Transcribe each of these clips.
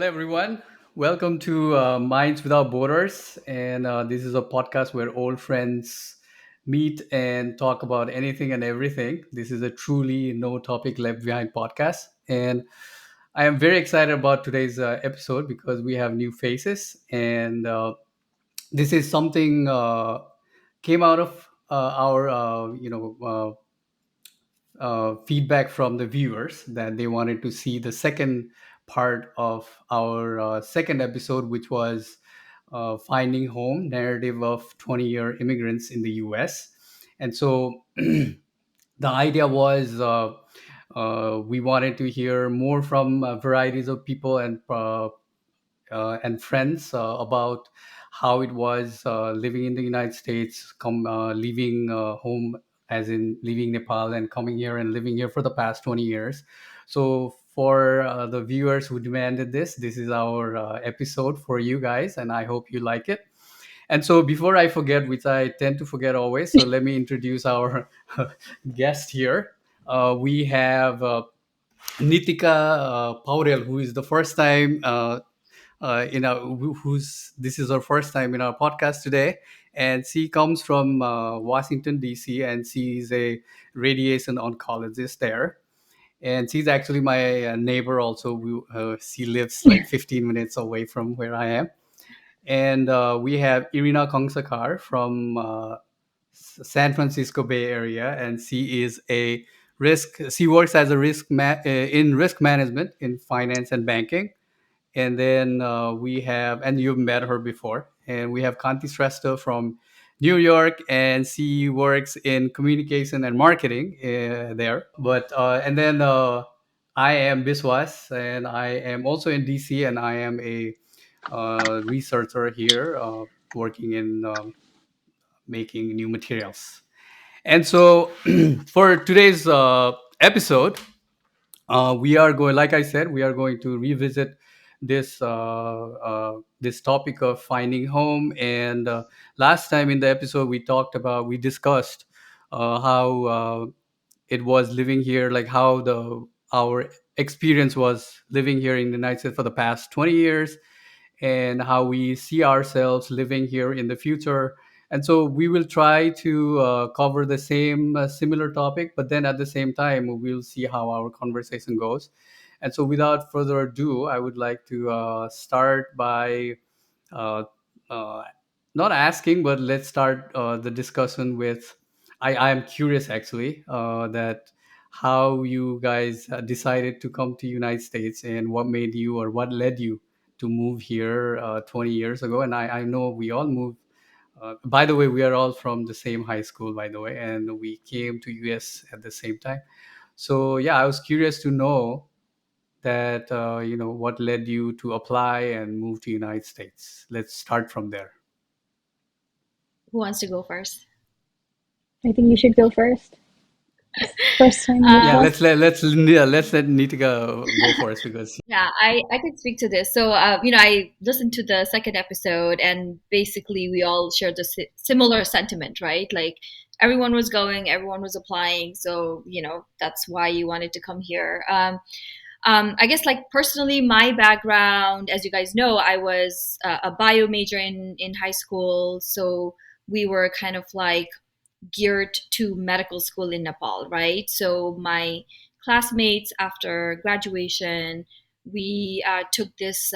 Hello, everyone. Welcome to Minds Without Borders. And this is a podcast where old friends meet and talk about anything and everything. This is a truly no topic left behind podcast. And I am very excited about today's episode because we have new faces. And this is something came out of our, feedback from the viewers that they wanted to see the second part of our second episode, which was Finding Home narrative of 20-year immigrants in the US. And so the idea was we wanted to hear more from varieties of people and friends about how it was living in the United States, leaving home, as in leaving Nepal and coming here and living here for the past 20 years. So, for the viewers who demanded this is our episode for you guys, and I hope you like it. And so, before I forget, which I tend to forget always, so let me introduce our guest here. We have Nitika Paurel, who is the first time who's this is her first time in our podcast today, and she comes from Washington D.C. and she's a radiation oncologist there, and she's actually my neighbor also. She lives like 15 minutes away from where I am, and we have Irina Kongsakar from San Francisco Bay Area, and she is a risk. She works as a in risk management in finance and banking. And then we have, and you've met her before, and we have Kanti Shrestha from New York, and she works in communication and marketing there. And then I am Biswas, and I am also in DC, and I am a researcher here working in making new materials. And so for today's episode, we are going, like I said, we are going to revisit this topic of finding home. And last time in the episode, we discussed how it was living here, like how the our experience was living here in the United States for the past 20 years, and how we see ourselves living here in the future. And so we will try to cover the same similar topic, but then at the same time, we'll see how our conversation goes. And so, without further ado, I would like to start by uh, uh, not asking, but let's start the discussion with. I am curious actually that how you guys decided to come to United States and what made you or what led you to move here 20 years ago. And I know we all moved. By the way, we are all from the same high school, by the way, and we came to US at the same time. So yeah, I was curious to know that what led you to apply and move to United States. Let's start from there. Who wants to go first? I think you should go first. First time in Yeah, Um, US. let's let Nitika go first because yeah, I could speak to this. So, I listened to the second episode, and basically, we all shared the similar sentiment, right? Like, everyone was going, everyone was applying. So, that's why you wanted to come here. I guess, like, personally, my background, as you guys know, I was a bio major in high school. So, we were kind of like geared to medical school in Nepal, right? So my classmates after graduation, we took this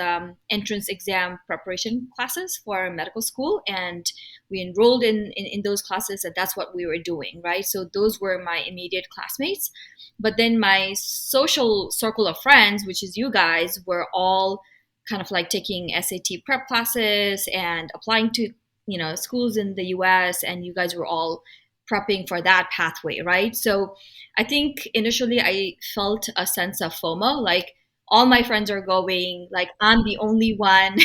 entrance exam preparation classes for medical school, and we enrolled in those classes, and that's what we were doing, right? So those were my immediate classmates. But then my social circle of friends, which is you guys, were all kind of like taking SAT prep classes and applying to schools in the US, and you guys were all prepping for that pathway, right? So I think initially I felt a sense of FOMO, like all my friends are going, like I'm the only one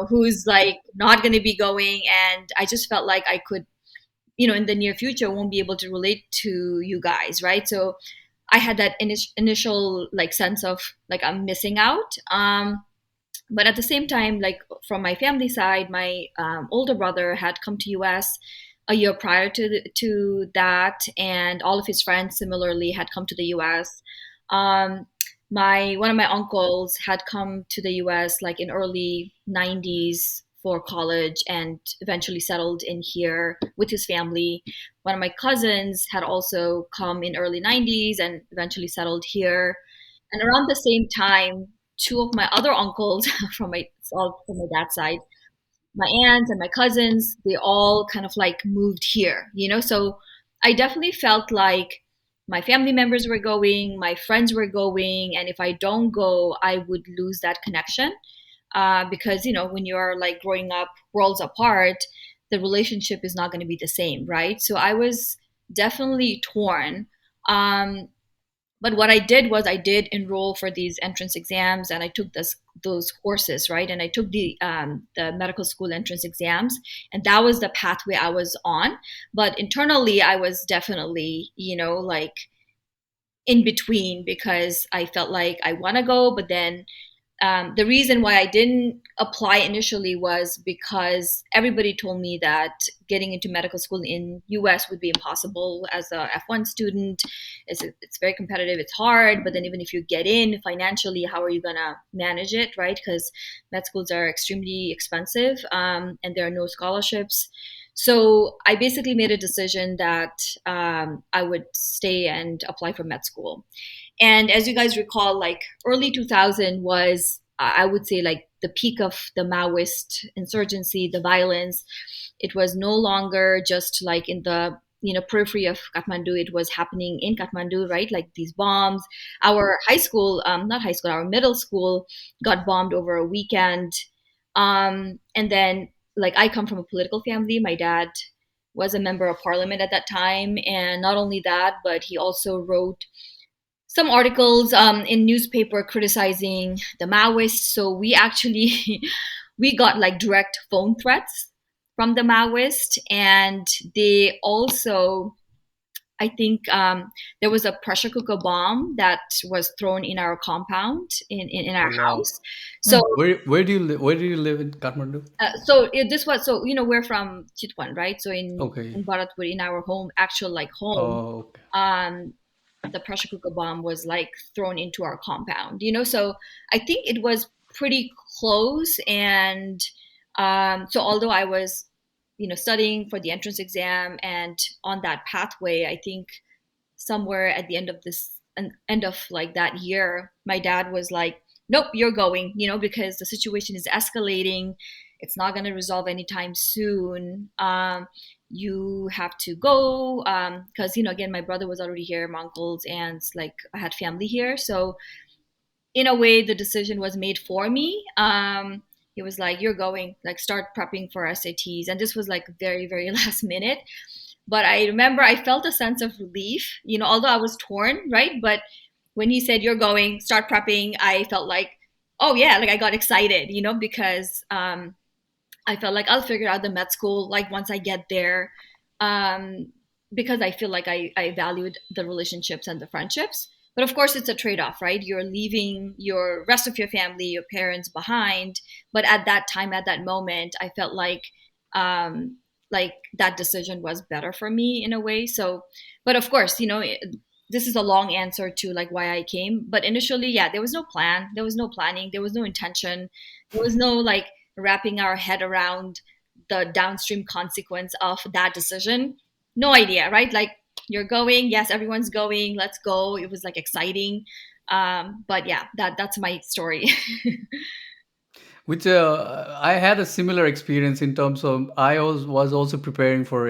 who's like not going to be going, and I just felt like I could, in the near future, won't be able to relate to you guys, right? So I had that initial like sense of like I'm missing out. But at the same time, like from my family side, my older brother had come to US a year prior to that, and all of his friends similarly had come to the US. Um, my one of my uncles had come to the US like in early 90s for college and eventually settled in here with his family. One of my cousins had also come in early 90s and eventually settled here. And around the same time, two of my other uncles from my it's all from my dad's side, my aunts and my cousins, they all kind of like moved here, you know? So I definitely felt like my family members were going, my friends were going, and if I don't go, I would lose that connection. Because, you know, when you're like growing up worlds apart, the relationship is not going to be the same, right? So I was definitely torn. But what I did was I did enroll for these entrance exams, and I took those courses, right? And I took the medical school entrance exams, and that was the pathway I was on. But internally, I was definitely, you know, like in between because I felt like I want to go, but then the reason why I didn't apply initially was because everybody told me that getting into medical school in US would be impossible as a F1 student. It's very competitive, it's hard, but then even if you get in financially, how are you going to manage it, right? Because med schools are extremely expensive, and there are no scholarships. So I basically made a decision that I would stay and apply for med school. And as you guys recall, like early 2000 was, I would say, like the peak of the Maoist insurgency, the violence. It was no longer just like in the periphery of Kathmandu. It was happening in Kathmandu, right? Like these bombs. Our high school, not high school, our middle school got bombed over a weekend. And then, like, I come from a political family. My dad was a member of parliament at that time, and not only that, but he also wrote some articles in newspaper criticizing the Maoists. So we actually we got like direct phone threats from the Maoists, and they also, I think, there was a pressure cooker bomb that was thrown in our compound in our Oh wow. house. So Where do you live? Where do you live in Kathmandu? this was, so we're from Chitwan, right? So Okay. in Bharatpur, in our home, actual like home, Oh, okay. um the pressure cooker bomb was like thrown into our compound, so I think it was pretty close. And so although I was studying for the entrance exam and on that pathway, I think somewhere at the end of end of like that year, my dad was like, nope, you're going, because the situation is escalating. It's not going to resolve anytime soon. You have to go, because again, my brother was already here, my uncles, and like I had family here. So in a way, the decision was made for me. He was like, you're going, like, start prepping for SATs. And this was like very, very last minute. But I remember I felt a sense of relief, although I was torn, right? But when he said, you're going, start prepping, I felt like, oh yeah, like I got excited, because I felt like I'll figure out the med school like once I get there, um, because I feel like I valued the relationships and the friendships. But of course, it's a trade off, right? You're leaving your rest of your family, your parents behind. But at that time, at that moment, I felt like that decision was better for me in a way. So, but of course, this is a long answer to like why I came. But initially, yeah, there was no plan, there was no planning, there was no intention, there was no like wrapping our head around the downstream consequence of that decision. No idea, right? Like, you're going, yes, everyone's going, let's go. It was like exciting. But yeah, that's my story. Which I had a similar experience in terms of was also preparing for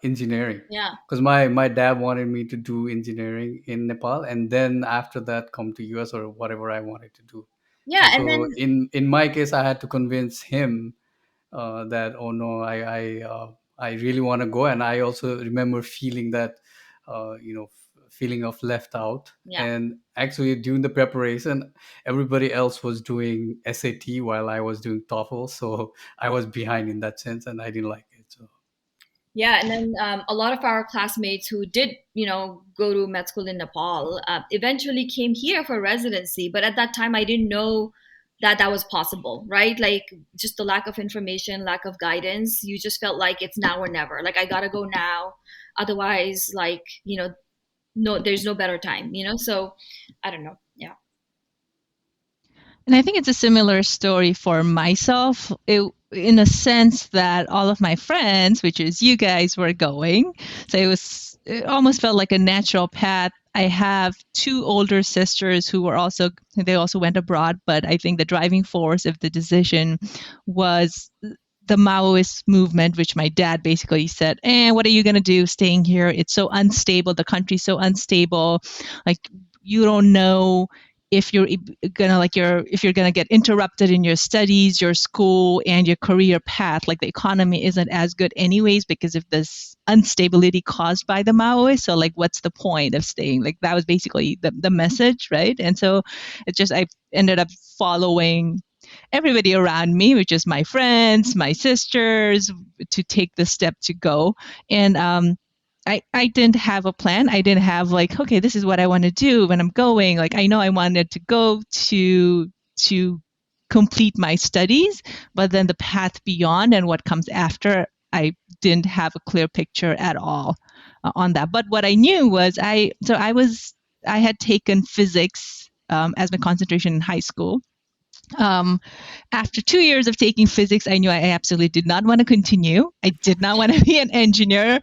engineering Yeah. because my dad wanted me to do engineering in Nepal and then after that come to US or whatever I wanted to do. Yeah. And And so then, in my case, I had to convince him that oh no, I really want to go, and I also remember feeling that feeling of left out. yeah. And actually, during the preparation, everybody else was doing SAT while I was doing TOEFL, so I was behind in that sense, and I didn't like it. So Yeah, and then a lot of our classmates who did, go to med school in Nepal, eventually came here for residency. But at that time, I didn't know that that was possible, right? Like, just the lack of information, lack of guidance. You just felt like it's now or never. Like, I gotta go now, otherwise, like, no, there's no better time. So I don't know. Yeah. And I think it's a similar story for myself. In a sense that all of my friends, which is you guys, were going. So it almost felt like a natural path. I have two older sisters who were they also went abroad, but I think the driving force of the decision was the Maoist movement, which my dad basically said, what are you going to do staying here? It's so unstable. The country's so unstable. Like, you don't know if you're if you're gonna get interrupted in your studies, your school, and your career path. Like, the economy isn't as good anyways because of this instability caused by the Maoists. So like, what's the point of staying? Like, that was basically the message, right? And so I ended up following everybody around me, which is my friends, my sisters, to take the step to go. And I didn't have a plan. I didn't have like, okay, this is what I want to do when I'm going. Like, I know I wanted to go to complete my studies, but then the path beyond and what comes after, I didn't have a clear picture at all on that. But what I knew was I had taken physics as my concentration in high school. Um, After 2 years of taking physics, I knew I absolutely did not want to continue. I did not want to be an engineer.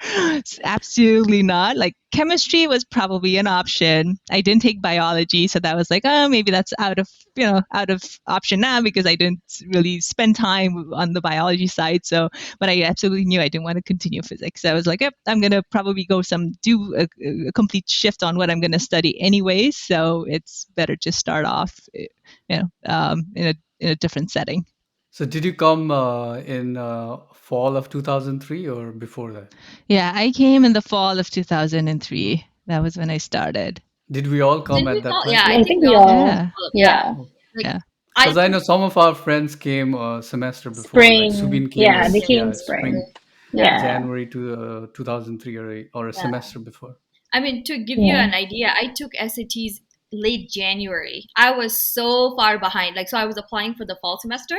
Absolutely not. Like, chemistry was probably an option. I didn't take biology, so that was like, oh, maybe that's out of option now because I didn't really spend time on the biology side. So, but I absolutely knew I didn't want to continue physics. So I was like, yep, I'm gonna probably do a complete shift on what I'm gonna study anyways. So it's better to start off in a different setting. So did you come in fall of 2003 or before that? Yeah, I came in the fall of 2003. That was when I started. Did we all come Did at we that all? Yeah, time? I I think think we we all. all, Yeah, Yeah, yeah. like yeah, I Because I took. know some of our friends came a semester before, like Spring, Subin came yeah, Spring, they as, yeah, came yeah, spring. spring, yeah, Yeah, January to 2003, or a yeah. semester before. I mean, to give you yeah. an idea, I took SATs late January. I was so far behind. Like, so I was applying for the fall semester,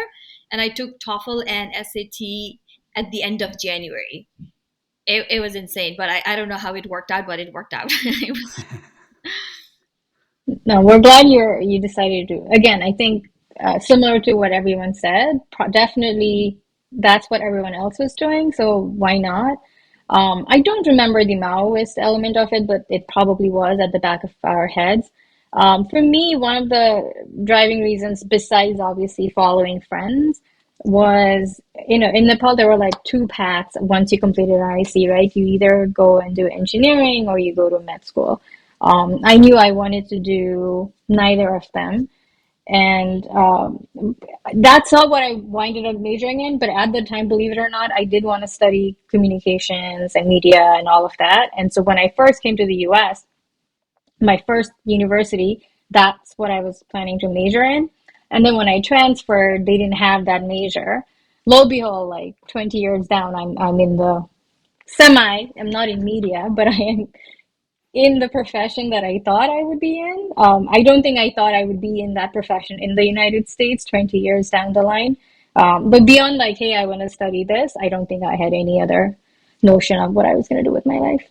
and I took TOEFL and SAT at the end of January. It was insane, but I don't know how it worked out, but it worked out. It was, No, we're glad you decided to. Again, I think similar to what everyone said, definitely that's what everyone else was doing. So why not? I don't remember the Maoist element of it, but it probably was at the back of our heads. For me, one of the driving reasons, besides obviously following friends, was, in Nepal there were like two paths once you completed an IC, right? You either go and do engineering or you go to med school. I knew I wanted to do neither of them. And that's not what I winded up majoring in. But at the time, believe it or not, I did want to study communications and media and all of that. And so when I first came to the US, my first university, that's what I was planning to major in. And then when I transferred, they didn't have that major. Lo and behold, like 20 years down, I'm in the I'm not in media, but I am in the profession that I thought I would be in. I don't think I thought I would be in that profession in the United States 20 years down the line. But beyond, like, hey, I want to study this, I don't think I had any other notion of what I was going to do with my life.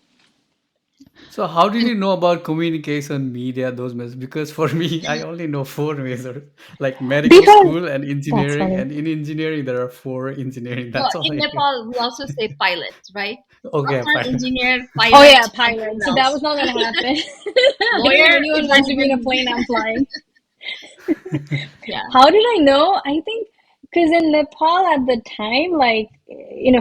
So how did you know about communication, media, those majors? Because for me, I only know four majors, like medical Because school and that's engineering. funny. And in engineering, there are four engineering. well, That's all in I know. Nepal, we also say pilot, right? Okay, Doctor, fine. engineer, Oh, pilot, yeah, and pilot. what So that else? was not going to happen. I don't think Lawyer anyone is not wants to be in a even. plane I'm flying. Yeah. How did I know? I think because in Nepal at the time, like,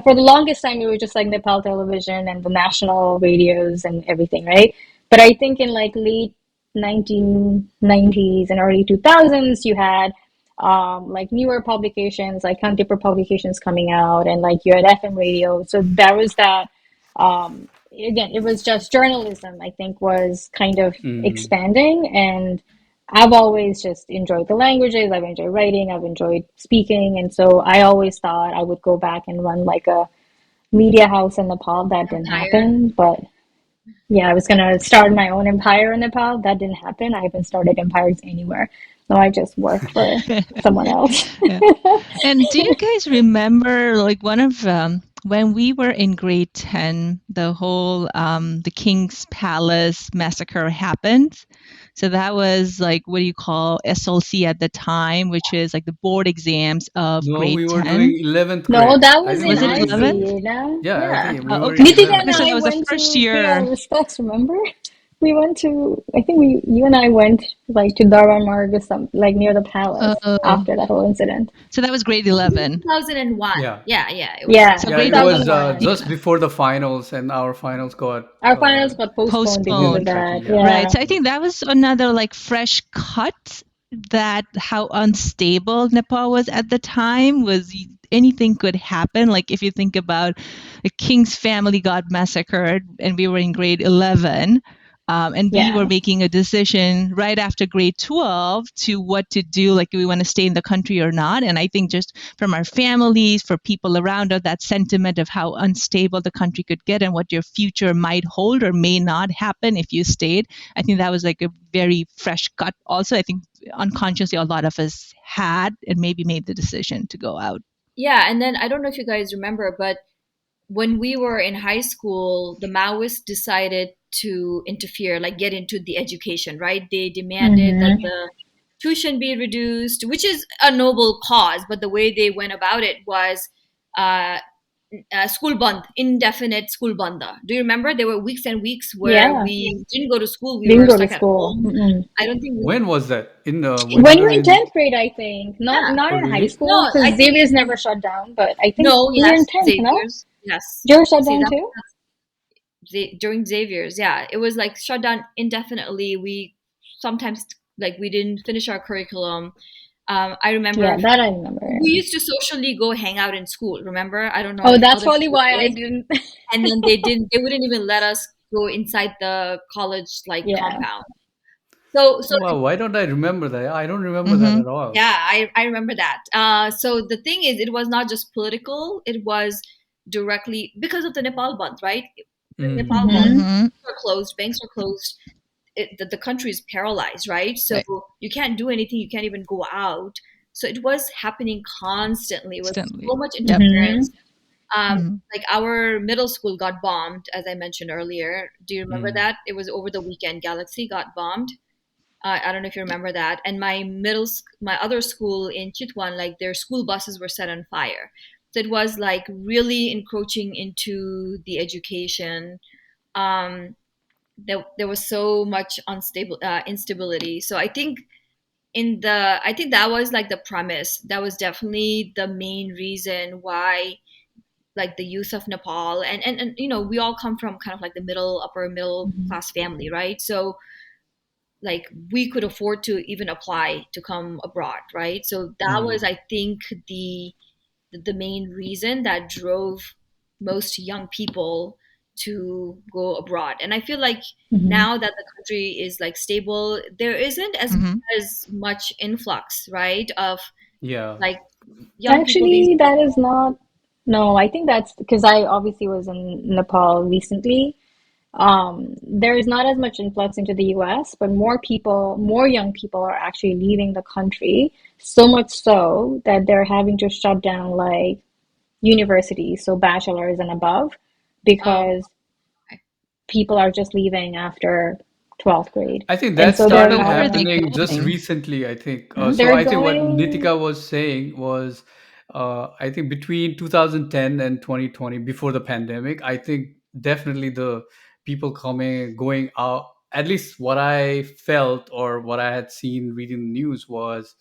for the longest time, it was just like Nepal television and the national radios and everything, right? But I think in like late 1990s and early 2000s, you had like newer publications, like counterpaper publications coming out, and like you had FM radio. So there was that. Again, it was just journalism, I think, was kind of Mm. expanding. And I've always just enjoyed the languages. I've enjoyed writing. I've enjoyed speaking. And so I always thought I would go back and run like a media house in Nepal. That didn't Empire. happen. But yeah, I was going to start my own empire in Nepal. That didn't happen. I haven't started empires anywhere. No, I just work for someone else. yeah. And do you guys remember like when we were in grade 10, the whole the King's Palace massacre happened. So that was like, what do you call SLC at the time, which is like the board exams of No, grade we were 10. doing 11th No, grade. that I was think we in Was were it doing high 11th. eleven? school, Yuna. Yeah, I Yeah. think we were in Nitika Okay. 11th and So I that grade. was the went first to pay our year. respects, remember? We went to, I think you and I went like to Darbar Marg or some, like near the palace Oh, after that whole incident. so that was grade 11. 2001. Yeah. Yeah, it was Yeah, So Yeah, grade it was 2001. just 11. before the finals, and our finals got Our finals got postponed because of moved Postponed. tricky. that. Yeah. Right. Yeah. So I think that was another like fresh cut, that how unstable Nepal was at the time was anything could happen. Like if you think about the king's family got massacred and we were in grade 11. And we were Yeah. making a decision right after grade 12 to what to do, like do we want to stay in the country or not. And I think just from our families, for people around us, that sentiment of how unstable the country could get and what your future might hold or may not happen if you stayed. I think that was like a very fresh cut. Also, I think unconsciously a lot of us had and maybe made the decision to go out. yeah. And then I don't know if you guys remember, but when we were in high school, the Maoists decided to interfere, like get into the education, right? They demanded that Mm-hmm. the tuition be reduced, which is a noble cause, but the way they went about it was uh, school band, indefinite school banda. Do you remember? There were weeks and weeks where Yeah. we didn't go to school. We Didn't were go to stuck at school. home. Mm-mm. I don't think we, When was that? In when When you you were were in in? 10th grade, I think. Not yeah. not Oh, in high really? school, No, I because think Xavier's never shut down, but I think no, we were in yes, 10th, no? Xavier's, yes. You were shut See down that too? during Xavier's, yeah, it was like shut down indefinitely. We sometimes like we didn't finish our curriculum. I Yeah, remember that I remember. we used to socially go hang out in school. Remember? I don't know Oh, if that's other probably people why I did. didn't. And then they didn't. They wouldn't even let us go inside the college like Yeah. compound. So Oh wow, why don't I remember that? I don't remember that Mm-hmm. at all. yeah, I remember that. So the thing is, it was not just political. It was directly because of the Nepal Band, right? During Mm-hmm. Nepal Band, Mm-hmm. Mm-hmm. are closed, banks are closed. The country is paralyzed, right? So Right. you can't do anything. You can't even go out. So it was happening constantly with Instantly. so much Yep. Mm-hmm. interference. Um, Mm-hmm. like our middle school got bombed, as I mentioned earlier. Do you remember Mm. that? It was over the weekend. Galaxy got bombed. I don't know if you remember that. And my other school in Chitwan, like their school buses were set on fire. So it was like really encroaching into the education. Um, there was so much unstable instability. So I think that was like the premise. That was definitely the main reason why like the youth of Nepal and you know we all come from kind of like the upper middle Mm-hmm. class family, right? So like we could afford to even apply to come abroad, right? So that was, Mm. I think, the main reason that drove most young people to go abroad. And I feel like Mm-hmm. now that the country is like stable, there isn't Mm-hmm. as much influx, right, of Yeah. like young people these Actually, that is not. No, I think that's because I obviously was in Nepal recently. There is not as much influx into the US, but more people, more young people are actually leaving the country. So much so that they're having to shut down like universities, so bachelor's and above, oh because okay. people are just leaving after 12th grade. I think And that so they're But started where not, are they happening just going? recently, I think. So they're I think what going, Nitika was saying was, I think between 2010 and 2020, before the pandemic, I think definitely the people coming, going out, at least what I felt or what I had seen reading the news was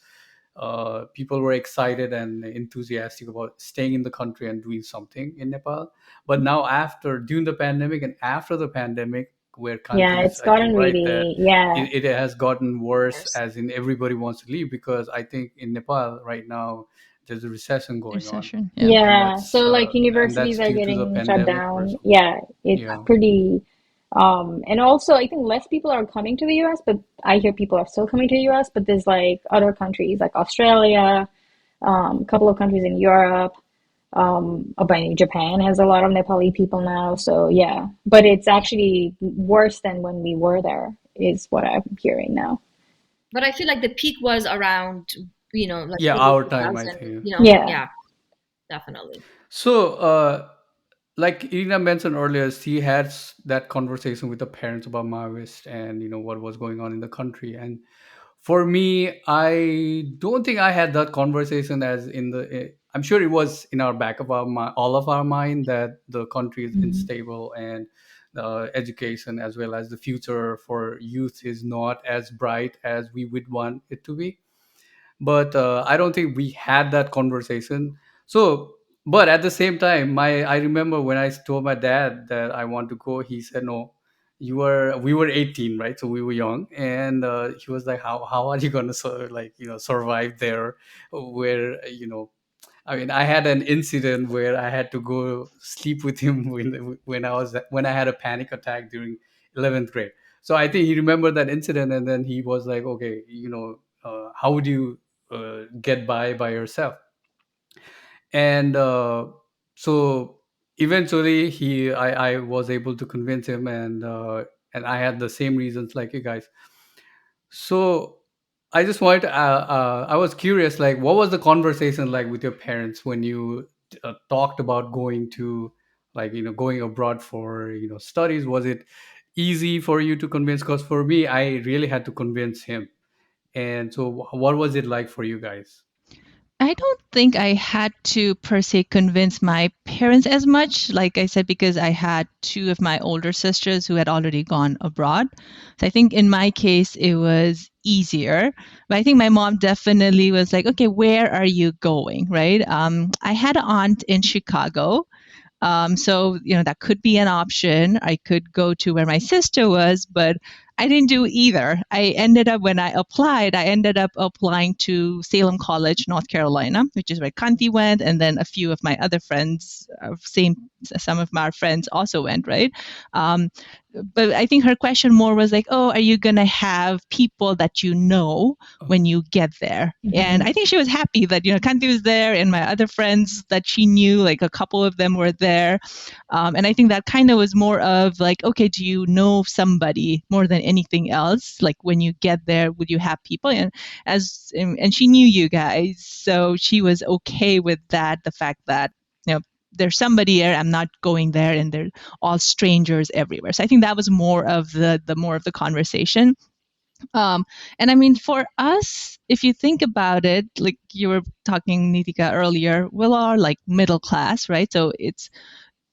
people were excited and enthusiastic about staying in the country and doing something in Nepal. But now, after, during the pandemic and after the pandemic, where yeah, Kanti is, it's I think, gotten right, that really, yeah, it has gotten worse, Years. as in everybody wants to leave, because I think in Nepal right now there's a recession going on, Recession. Yeah. yeah. So like and universities that's are due to the getting shut pandemic. down. Yeah, it's Yeah. pretty, and also I think less people are coming to the US, but I hear people are still coming to the US, but there's like other countries like Australia, a couple of countries in Europe. Apparently Japan has a lot of Nepali people now, so yeah. But it's actually worse than when we were there, is what I'm hearing now. But I feel like the peak was around, like Yeah, early our time, I 2000, think. Yeah. yeah, definitely. So like Irina mentioned earlier, she had that conversation with the parents about Maoist and what was going on in the country. And for me, I don't think I had that conversation as in the. I'm sure it was in our back of our all of our mind that the country is Mhm. unstable and education as well as the future for youth is not as bright as we would want it to be. But I don't think we had that conversation. So, but at the same time, my I remember when I told my dad that I want to go, he said no. We were 18, right? So we were young, and he was like, how are you gonna survive there, where I mean, I had an incident where I had to go sleep with him when I had a panic attack during 11th grade. So I think he remembered that incident, and then he was like, okay, how would you get by yourself? And so eventually I was able to convince him, and I had the same reasons like you guys. So I just wanted to, I was curious, like, what was the conversation like with your parents when you talked about going to, like, going abroad for, studies? Was it easy for you to convince? Because for me, I really had to convince him. And so, what was it like for you guys? I don't think I had to per se convince my parents as much, like I said, because I had two of my older sisters who had already gone abroad. So I think in my case, it was easier. But I think my mom definitely was like, okay, where are you going? Right. I had an aunt in Chicago. So, that could be an option. I could go to where my sister was, but I didn't do either. When I applied, I ended up applying to Salem College, North Carolina, which is where Kanti went. And then a few of my other friends, some of my friends also went, right? Um, but I think her question more was like, oh, are you going to have people that you know Oh, when you get there? And Mhm. I think she was happy that, Kanti was there and my other friends that she knew, like a couple of them were there. And I think that kind of was more of like, okay, do you know somebody more than anything else? Like when you get there, would you have people? And she knew you guys. So she was okay with that, the fact that, there's somebody there. I'm not going there, and they're all strangers everywhere. So I think that was more of the conversation. And I mean, for us, if you think about it, like you were talking, Nitika, earlier, we are like middle class, right? So it's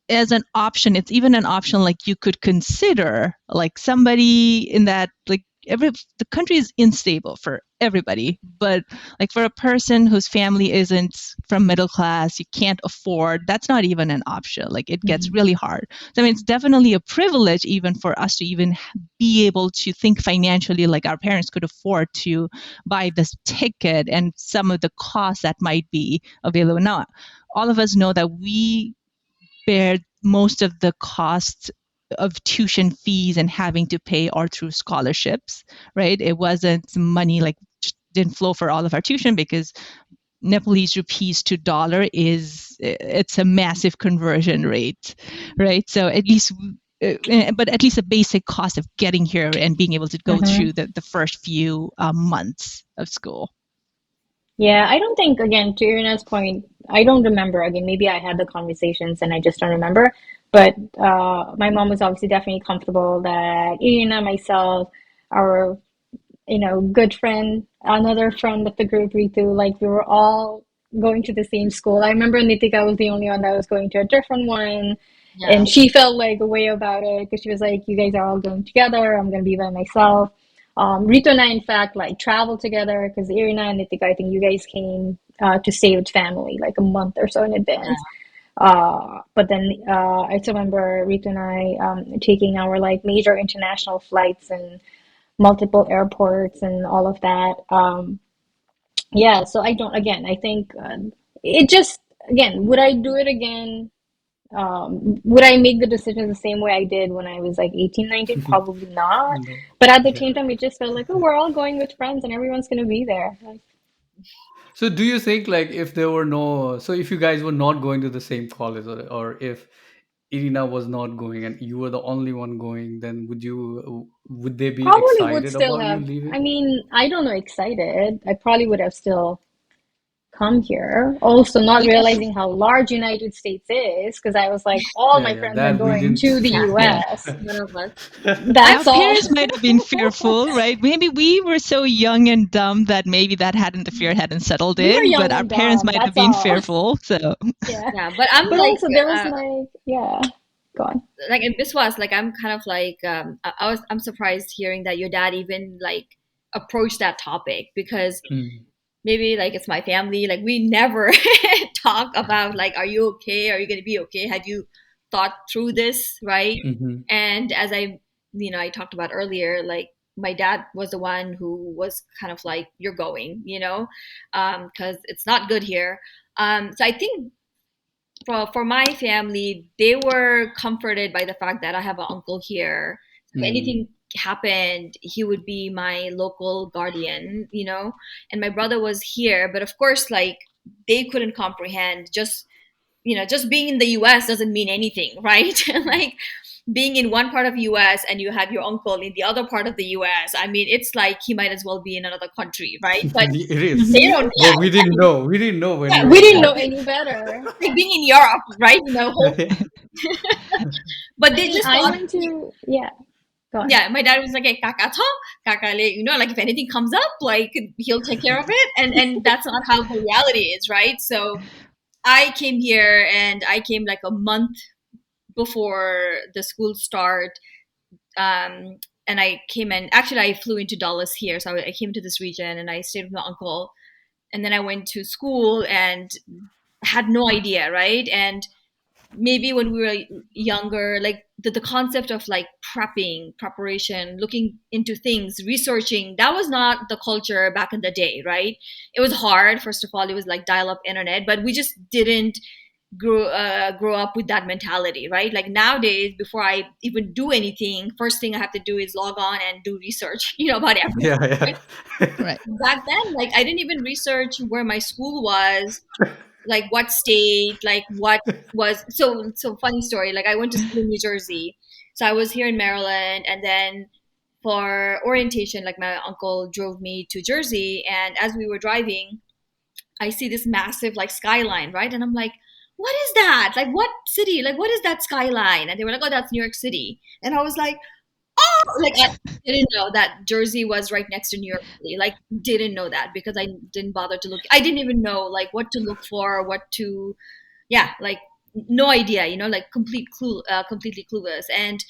as an option, it's even an option like you could consider like somebody in that, like, the country is unstable for everybody, but like for a person whose family isn't from middle class, you can't afford, that's not even an option. Like it gets Mhm. really hard. So I mean, it's definitely a privilege even for us to even be able to think financially, like our parents could afford to buy this ticket and some of the costs that might be available now. All of us know that we bear most of the costs of tuition fees and having to pay are through scholarships, right? It wasn't money like didn't flow for all of our tuition because Nepalese rupees to dollar it's a massive conversion rate, right? So at least but at least a basic cost of getting here and being able to go through Mhm. the first few months of school. Yeah, I don't think, again, to Irina's point, I don't remember. Again, maybe I had the conversations and I just don't remember. But my mom was obviously definitely comfortable that Irina, myself, our, good friend, another friend of the group, Ritu, like we were all going to the same school. I remember Nitika was the only one that was going to a different one. Yeah. And she felt like a way about it because she was like, you guys are all going together. I'm going to be by myself. Rito and I, in fact, like traveled together because Irina and Nitika, I think you guys came to stay with family like a month or so in advance. But then I still remember Rito and I taking our like major international flights and multiple airports and all of that. Yeah, so I don't, again, I think it just, again, would I do it again? Would I make the decision the same way I did when I was like 18, 19? Probably not. no. But at the Yeah. same time, it just felt like, oh, we're all going with friends and everyone's going to be there. Like, So do you think, like, if there were no, so if you guys were not going to the same college, or if Irina was not going and you were the only one going, then would they be probably would excited still about you have, I leaving? mean, I don't know, excited. I probably would have still come here. Also, not realizing how large United States is, because I was like, all Yeah, my yeah, friends are that we going didn't. to the Yeah, Yeah. US. none of us. Our That's all. parents might have been fearful, right? Maybe we were so young and dumb that maybe the fear hadn't settled We were in, young but our and parents dumb. might have That's been all. fearful. So, Yeah. Yeah, but I'm But like, also, there was like, yeah, go on. like in Biswas, like I'm kind of like, I'm surprised hearing that your dad even like approached that topic, because Mm. maybe like it's my family, like we never talk about like, are you okay, are you going to be okay, have you thought through this, right? Mhm. And as I talked about earlier, like my dad was the one who was kind of like, you're going, because it's not good here. So I think for my family, they were comforted by the fact that I have an uncle here. If Mm. anything happened, he would be my local guardian. And my brother was here, but of course, like they couldn't comprehend, just being in the US doesn't mean anything, right? Like being in one part of US and you have your uncle in the other part of the US. I mean, it's like he might as well be in another country, right? But It is. they Hmm. don't, But yeah, we didn't exactly. know. We didn't know when Yeah, we We were didn't know there. any better. like being in Europe, right? Whole, but I they mean, just I thought, went to, yeah, go on. yeah, my dad was like, hey, kaka to, like if anything comes up, like he'll take care of it. And that's not how the reality is, right? So I came here and I came like a month before the school start. And I came in, actually, I flew into Dallas here. So I came to this region and I stayed with my uncle. And then I went to school and had no idea, right? And maybe when we were younger, like the concept of like preparation, looking into things, researching, that was not the culture back in the day, right? It was hard. First of all, it was like dial up internet, but we just didn't grow up with that mentality, right? Like nowadays, before I even do anything, first thing I have to do is log on and do research, about everything. Yeah, Right? yeah. right. Back then, like I didn't even research where my school was, like what state, like what was. So funny story, like I went to school in New Jersey, so I was here in Maryland, and then for orientation, like my uncle drove me to Jersey, and as we were driving, I see this massive like skyline, right? And I'm like, what is that, like what city, like what is that skyline? And they were like, oh, that's New York City. And I was like, like I didn't know that Jersey was right next to New York City. Like didn't know that because I didn't bother to look. I didn't even know like what to look for, what to, yeah, like no idea, like completely clueless. And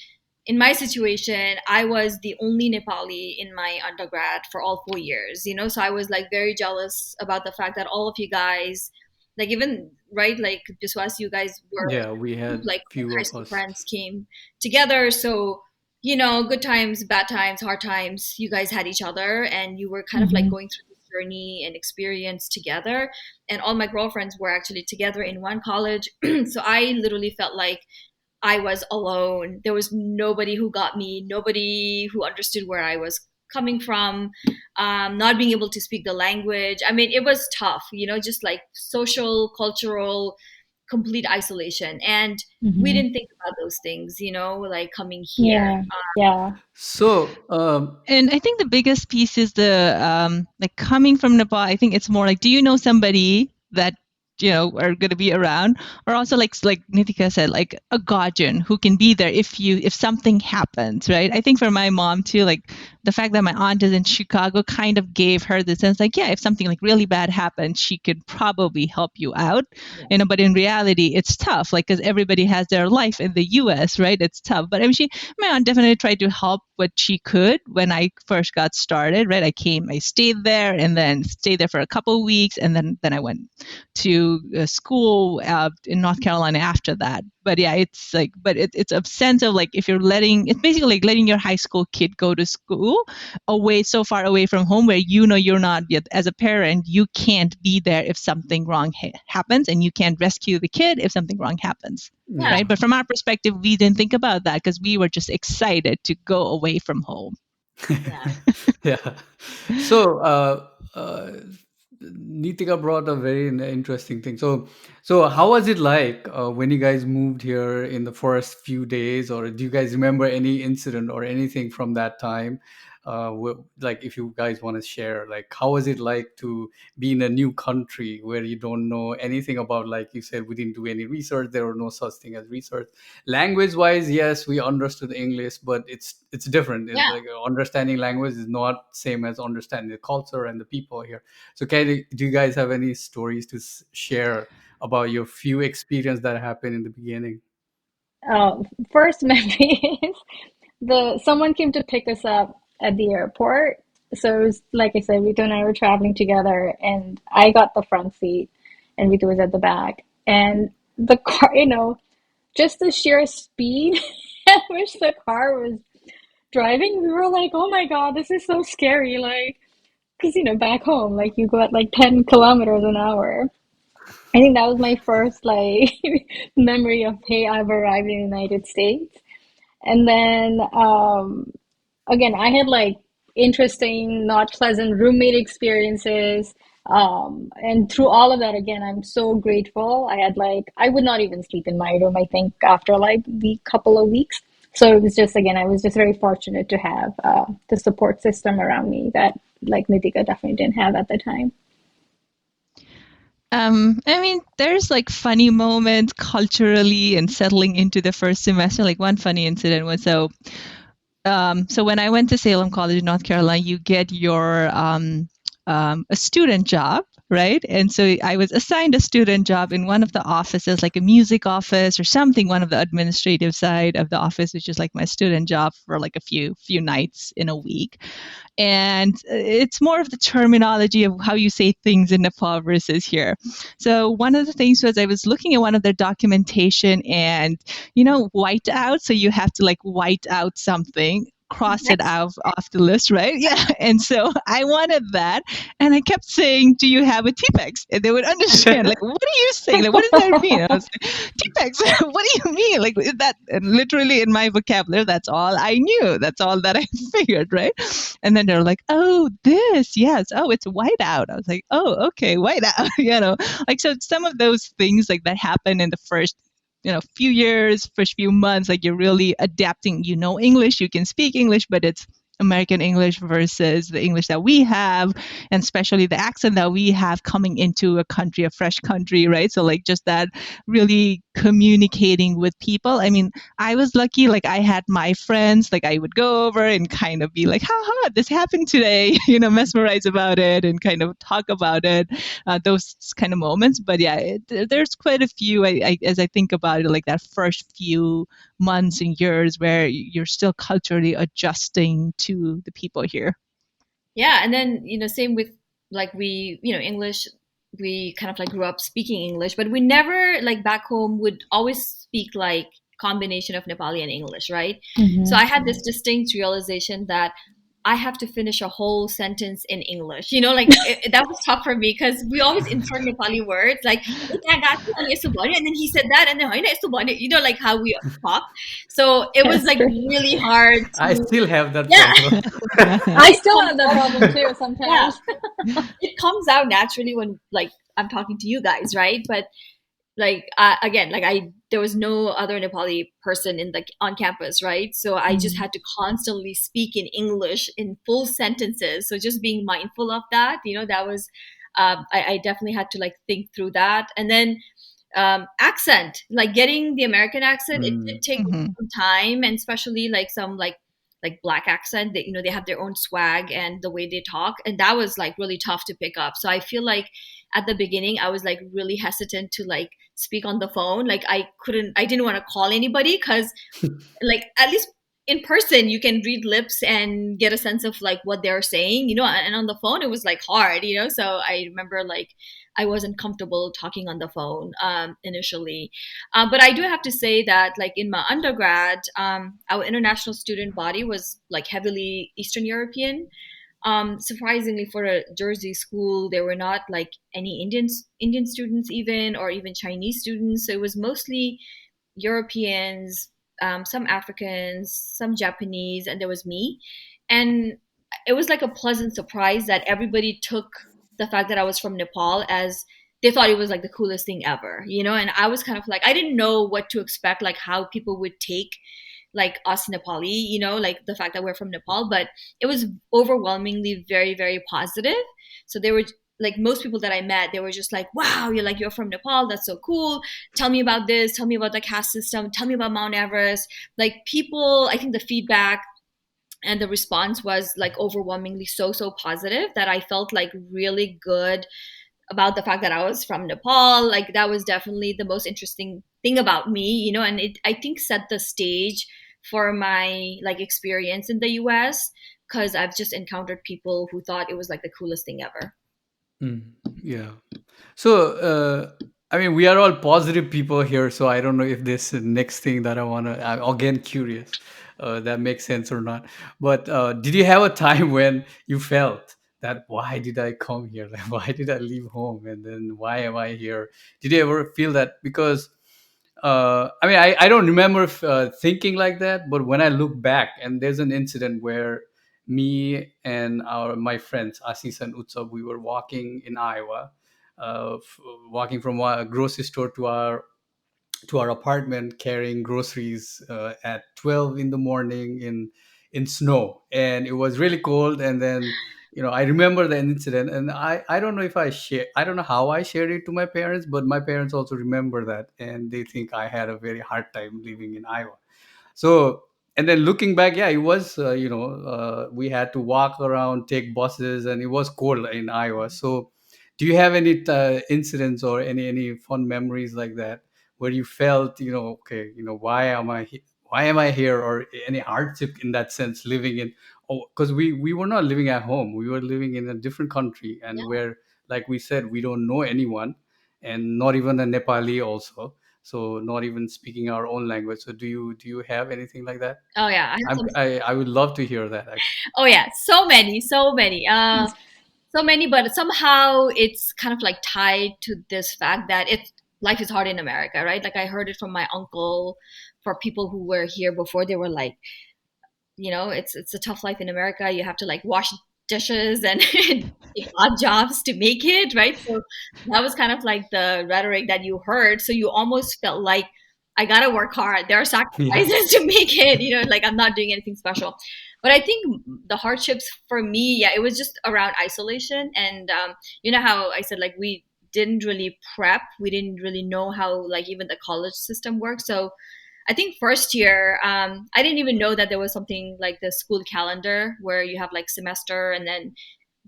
in my situation, I was the only Nepali in my undergrad for all 4 years, so I was like very jealous about the fact that all of you guys, like even right, like just as you guys were Yeah, we had like few high of school us. friends came together. So, good times, bad times, hard times, you guys had each other and you were kind of like Hmm. going through this journey and experience together. And all my girlfriends were actually together in one college. So I literally felt like I was alone. There was nobody who got me, nobody who understood where I was coming from, not being able to speak the language. I mean, it was tough, just like social, cultural, complete isolation. And we Hmm. didn't think about those things, like coming here. Yeah, yeah. So, And I think the biggest piece is the like coming from Nepal. I think it's more like, do you know somebody that are going to be around, or also like Nitika said, like a guardian who can be there if something happens, right? I think for my mom too, like the fact that my aunt is in Chicago kind of gave her the sense like, yeah, if something like really bad happens, she could probably help you out, Yeah. But in reality, it's tough, like because everybody has their life in the U.S., right? It's tough, but I mean, my aunt definitely tried to help what she could when I first got started, right? I stayed there and then stayed there for a couple weeks, and then I went to school in North Carolina after that. But yeah, it's like, but it's a sense of like if it's basically like letting your high school kid go to school away, so far away from home, where you're not yet, as a parent, you can't be there if something wrong happens, and you can't rescue the kid if something wrong happens, Yeah. yeah. right? But from our perspective, we didn't think about that because we were just excited to go away from home. Yeah. Yeah. So, Nitika brought a very interesting thing. So how was it like when you guys moved here in the first few days, or do you guys remember any incident or anything from that time? like if you guys want to share, like how was it like to be in a new country where you don't know anything about, like you said, we didn't do any research, there were no such thing as research. Language wise, yes, we understood English, but it's different. It's Yeah. like understanding language is not same as understanding the culture and the people here. So do you guys have any stories to share about your few experience that happened in the beginning? Uh, First memory is the someone came to pick us up at the airport. So it was like I said, Vito and I were traveling together, and I got the front seat, and Vito was at the back. And the car, just the sheer speed at which the car was driving, we were like, "Oh my God, this is so scary!" Like, because back home, like you go at like 10 kilometers an hour. I think that was my first like memory of, hey, I've arrived in the United States. And then again, I had like interesting, not pleasant roommate experiences. And through all of that, again, I'm so grateful. I would not even sleep in my room, I think, after like the couple of weeks. So it was just, again, I was just very fortunate to have the support system around me that like Nitika definitely didn't have at the time. I mean, there's like funny moments culturally and settling into the first semester. Like one funny incident was so when I went to Salem College in North Carolina, you get your a student job, right? And so I was assigned a student job in one of the offices, like a music office or something, one of the administrative side of the office, which is like my student job for like a few nights in a week. And it's more of the terminology of how you say things in Nepal versus here. So one of the things was I was looking at one of their documentation and white out. So you have to like white out something, cross it Next. out off the list, right? Yeah. And so I wanted that. And I kept saying, "Do you have a T-Pex?" And they would understand, like, what are you saying? Like, what does that mean? I was like, T-Pex, what do you mean? Like that, and literally in my vocabulary, that's all I knew. That's all that I figured, right? And then they're like, "Oh, this, yes. Oh, it's whiteout." I was like, "Oh, okay, whiteout." Like so some of those things like that happen in the first few years, first few months, like you're really adapting. English, you can speak English, but it's American English versus the English that we have, and especially the accent that we have coming into a country, a fresh country, right? So like just that really communicating with people. I mean, I was lucky, like I had my friends, like I would go over and kind of be like, haha, this happened today, mesmerize about it and kind of talk about it, those kind of moments. But yeah, there's quite a few, as I think about it, like that first few months and years where you're still culturally adjusting to the people here. Yeah, and then same with like we English. We kind of like grew up speaking English, but we never like back home would always speak like combination of Nepali and English, right? So I Hmm. had this distinct realization that I have to finish a whole sentence in English. Like that was tough for me because we always insert Nepali words like "Eh, त्यहाँ गएको थियो, अनि यस्तो भन्यो," and then he said that, and then होइन यस्तो भन्यो, like how we talk. So it was Yes, like true. really hard I to, still have that yeah. problem. I It still comes have that out, problem too yeah, sometimes. it comes out naturally when like I'm talking to you guys, right? But like again, like there was no other Nepali person in the on campus, right? So I just Mm. had to constantly speak in English in full sentences. So just being mindful of that, that was I definitely had to like think through that. And then accent, like getting the American accent, it did Mm. take me Mhm. some time, and especially like some like black accent that they have their own swag and the way they talk, and that was like really tough to pick up. So I feel like at the beginning I was like really hesitant to like speak on the phone. Like I didn't want to call anybody because like at least in person you can read lips and get a sense of like what they're saying, and on the phone it was like hard, so I remember like I wasn't comfortable talking on the phone initially. But I do have to say that like in my undergrad, our international student body was like heavily Eastern European. Surprisingly, for a Jersey school, there were not like any Indian students even, or even Chinese students. So it was mostly Europeans, some Africans, some Japanese, and there was me. And it was like a pleasant surprise that everybody took the fact that I was from Nepal as they thought it was like the coolest thing ever, And I was kind of like, I didn't know what to expect, like how people would take like us Nepali, like the fact that we're from Nepal, but it was overwhelmingly very, very positive. So they were like, most people that I met, they were just like, wow, you're from Nepal, that's so cool. Tell me about this, tell me about the caste system, tell me about Mount Everest. Like people, I think the feedback and the response was like overwhelmingly so positive that I felt like really good about the fact that I was from Nepal. Like that was definitely the most interesting thing about me, and it, I think, set the stage for my like experience in the US, because I've just encountered people who thought it was like the coolest thing ever. Mm, yeah. So, I mean, we are all positive people here. So I don't know if this next thing that I want to, I'm again curious, that makes sense or not. But did you have a time when you felt that why did I come here? Like, why did I leave home? And then why am I here? Did you ever feel that? Because I mean, I don't remember thinking like that, but when I look back, and there's an incident where me and my friends Asis and Utsav, we were walking in Iowa, walking from a grocery store to our apartment, carrying groceries at 12 in the morning in snow, and it was really cold. And then, I remember the incident, and I don't know if I don't know how I shared it to my parents, but my parents also remember that, and they think I had a very hard time living in Iowa. So, and then looking back, yeah, it was, we had to walk around, take buses, and it was cold in Iowa. So do you have any incidents or any fun memories like that where you felt, okay, why am I here, or any hardship in that sense, living in, oh, because we were not living at home, we were living in a different country, and where, like we said, we don't know anyone, and not even a Nepali also, so not even speaking our own language. So do you have anything like that? Oh yeah, I have I would love to hear that, actually. oh yeah, so many, but somehow it's kind of like tied to this fact that it's life is hard in America, right? Like I heard it from my uncle, for people who were here before. They were like, it's a tough life in America. You have to like wash dishes and take odd jobs to make it, right? So that was kind of like the rhetoric that you heard. So you almost felt like, I gotta work hard. There are Yeah. sacrifices to make it, like I'm not doing anything special. But I think the hardships for me, yeah, it was just around isolation. And you know how I said, like, we didn't really prep, we didn't really know how like even the college system works. So I think first year, I didn't even know that there was something like the school calendar where you have like semester and then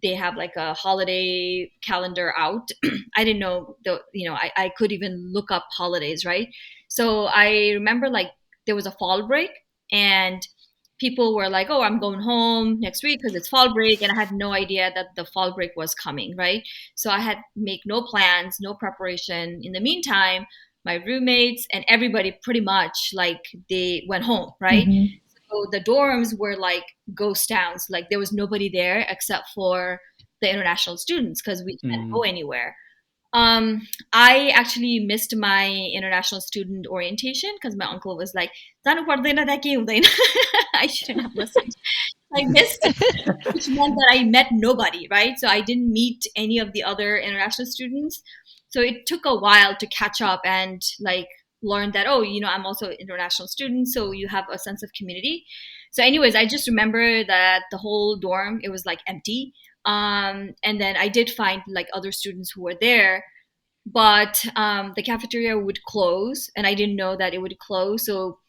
they have like a holiday calendar out. I didn't know I could even look up holidays, right? So I remember like there was a fall break and people were like, oh, I'm going home next week because it's fall break. And I had no idea that the fall break was coming, right? So I had make no plans, no preparation. In the meantime, my roommates and everybody pretty much like they went home, right? Mm-hmm. So the dorms were like ghost towns. Like there was nobody there except for the international students because we can't go Mm. anywhere. I actually missed my international student orientation because my uncle was like, "Janu पर्दैन त्यहाँ केही हुँदैन." I shouldn't have listened. I missed, which meant that I met nobody, right? So I didn't meet any of the other international students. So it took a while to catch up and like learn that, oh, I'm also an international student. So you have a sense of community. So, anyways, I just remember that the whole dorm, it was like empty. And then I did find like other students who were there, but the cafeteria would close and I didn't know that it would close. So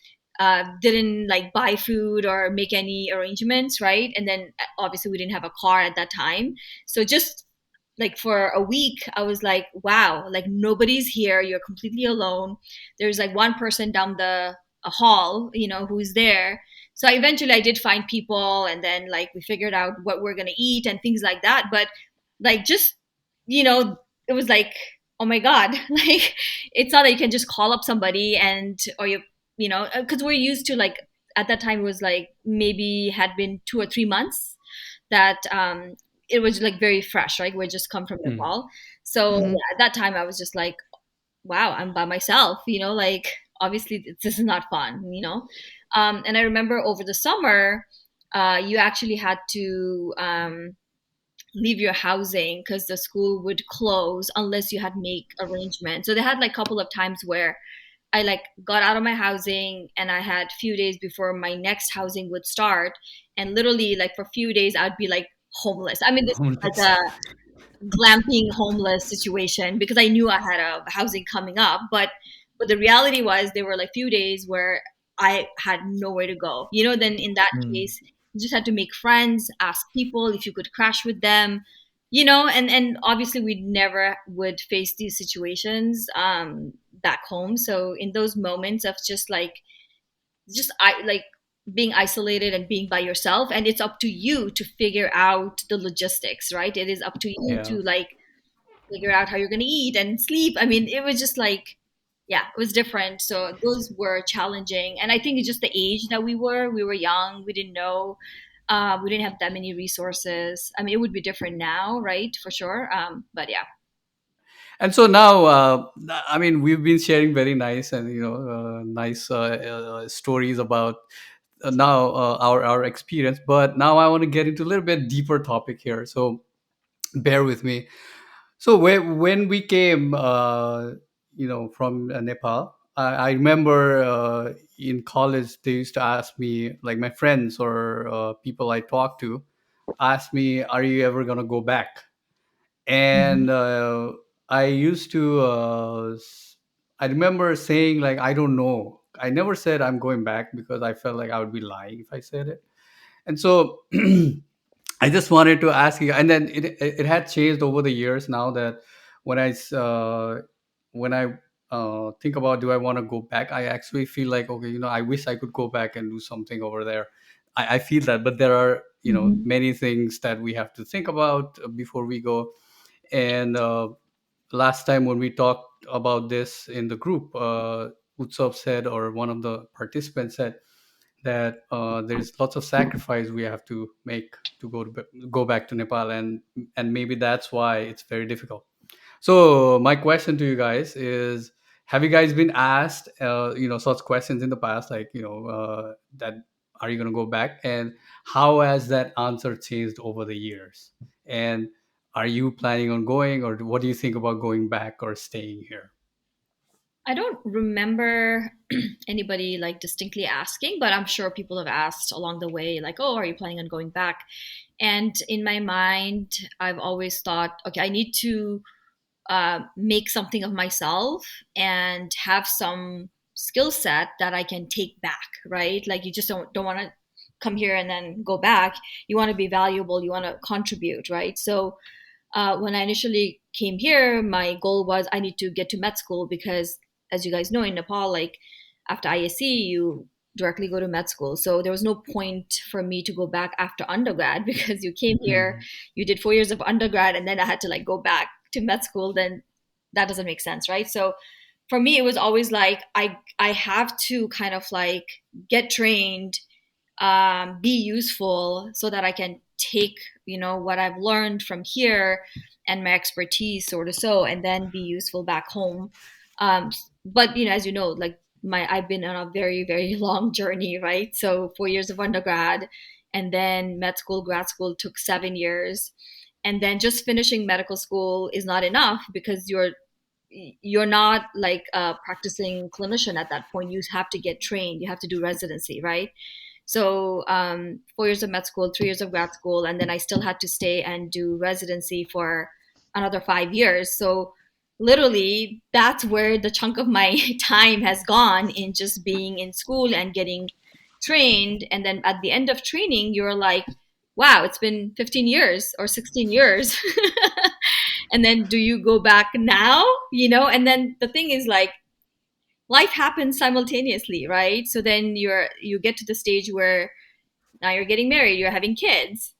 didn't like buy food or make any arrangements, right? And then obviously we didn't have a car at that time. So just like for a week, I was like, wow, like nobody's here. You're completely alone. There's like one person down the a hall, who's there. So eventually I did find people and then like we figured out what we're going to eat and things like that. But like just, it was like, oh my God, like it's not that you can just call up somebody and, or because we're used to like, at that time it was like maybe had been 2 or 3 months that it was like very fresh, right? We just come from Mm. Nepal. So Mhm. yeah, at that time I was just like, wow, I'm by myself, like obviously this is not fun. And I remember over the summer, you actually had to leave your housing because the school would close unless you had make arrangements. So they had like a couple of times where I like got out of my housing and I had few days before my next housing would start, and literally like for a few days I'd be like homeless. I mean, this is Homeless. like a glamping homeless situation because I knew I had a housing coming up. But the reality was there were like few days where I had nowhere to go. Then in that Mm. case, you just had to make friends, ask people if you could crash with them. And obviously we never would face these situations back home. So in those moments of just I like being isolated and being by yourself, and it's up to you to figure out the logistics, right? It is up to you Yeah. to like figure out how you're going to eat and sleep. I mean, it was just like, yeah, it was different. So those were challenging, and I think it's just the age that we were young, we didn't know, we didn't have that many resources. I mean, it would be different now, right? For sure. But yeah. And so now, I mean, we've been sharing very nice and nice stories about now our experience. But now I want to get into a little bit deeper topic here. So bear with me. So when we came, from Nepal, I remember in college they used to ask me, like my friends or people I talked to, ask me, "Are you ever gonna go back?" And I used to. I remember saying like, "I don't know." I never said I'm going back because I felt like I would be lying if I said it. And so I just wanted to ask you, and then it had changed over the years. Now that when I think about, do I want to go back, I actually feel like, okay, I wish I could go back and do something over there. I feel that, but there are Mhm. many things that we have to think about before we go. And last time when we talked about this in the group, Utsav said, or one of the participants said, that there's lots of sacrifice we have to make to go back to Nepal, and maybe that's why it's very difficult. So my question to you guys is: have you guys been asked, such questions in the past, like that are you going to go back, and how has that answer changed over the years? And are you planning on going, or what do you think about going back or staying here? I don't remember anybody like distinctly asking, but I'm sure people have asked along the way, like, "Oh, are you planning on going back?" And in my mind, I've always thought, okay, I need to make something of myself and have some skill set that I can take back, right? Like you just don't want to come here and then go back. You want to be valuable. You want to contribute, right? So when I initially came here, my goal was I need to get to med school because, as you guys know, in Nepal, like after ISC, you directly go to med school. So there was no point for me to go back after undergrad because you came here, Mhm. you did 4 years of undergrad, and then I had to like go back to med school. Then that doesn't make sense, right? So for me, it was always like I have to kind of like get trained, be useful so that I can take, what I've learned from here and my expertise sort of so, and then be useful back home. But as you know, like I've been on a very, very long journey, right? So 4 years of undergrad, and then med school, grad school took 7 years. And then just finishing medical school is not enough because you're not like a practicing clinician at that point. You have to get trained. You have to do residency, right? So 4 years of med school, 3 years of grad school, and then I still had to stay and do residency for another 5 years. So literally, that's where the chunk of my time has gone in just being in school and getting trained. And then at the end of training, you're like, wow, it's been 15 years or 16 years. And then do you go back now? And then the thing is like, life happens simultaneously, right? So then you get to the stage where now you're getting married, you're having kids.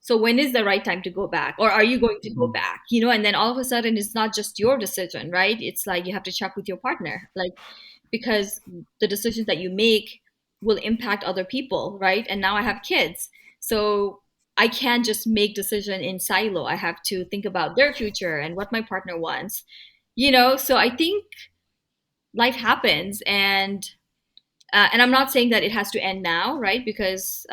So when is the right time to go back? Or are you going to go Mhm. back? And then all of a sudden it's not just your decision, right? It's like you have to check with your partner. Like because the decisions that you make will impact other people, right? And now I have kids. So I can't just make decision in silo. I have to think about their future and what my partner wants. So I think life happens, and I'm not saying that it has to end now, right? Because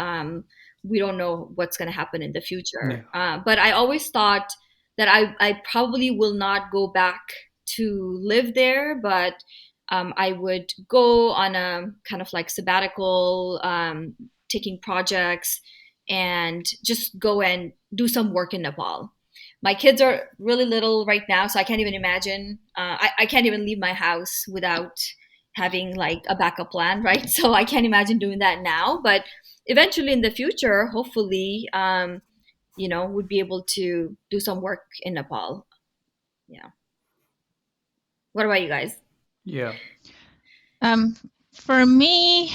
we don't know what's going to happen in the Yeah. future. But I always thought that I probably will not go back to live there, but I would go on a kind of like sabbatical, taking projects, and just go and do some work in Nepal. My kids are really little right now, so I can't even imagine. I can't even leave my house without having like a backup plan, right? So I can't imagine doing that now. But eventually in the future, hopefully, would be able to do some work in Nepal. Yeah. What about you guys? Yeah. Um, for me,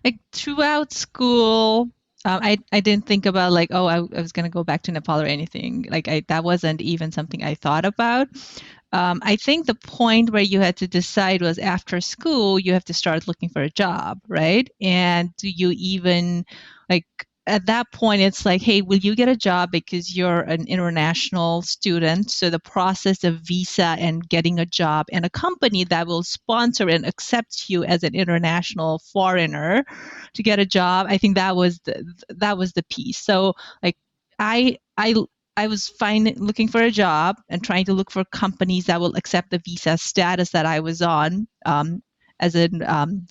like throughout school, I didn't think about like, oh, I was gonna go back to Nepal or anything. Like that wasn't even something I thought about. I think the point where you had to decide was after school, you have to start looking for a job, right? And do you even like at that point, it's like, hey, will you get a job because you're an international student? So the process of visa and getting a job and a company that will sponsor and accept you as an international foreigner to get a job, I think that was the piece. So like I I I was looking for a job and trying to look for companies that will accept the visa status that I was on as a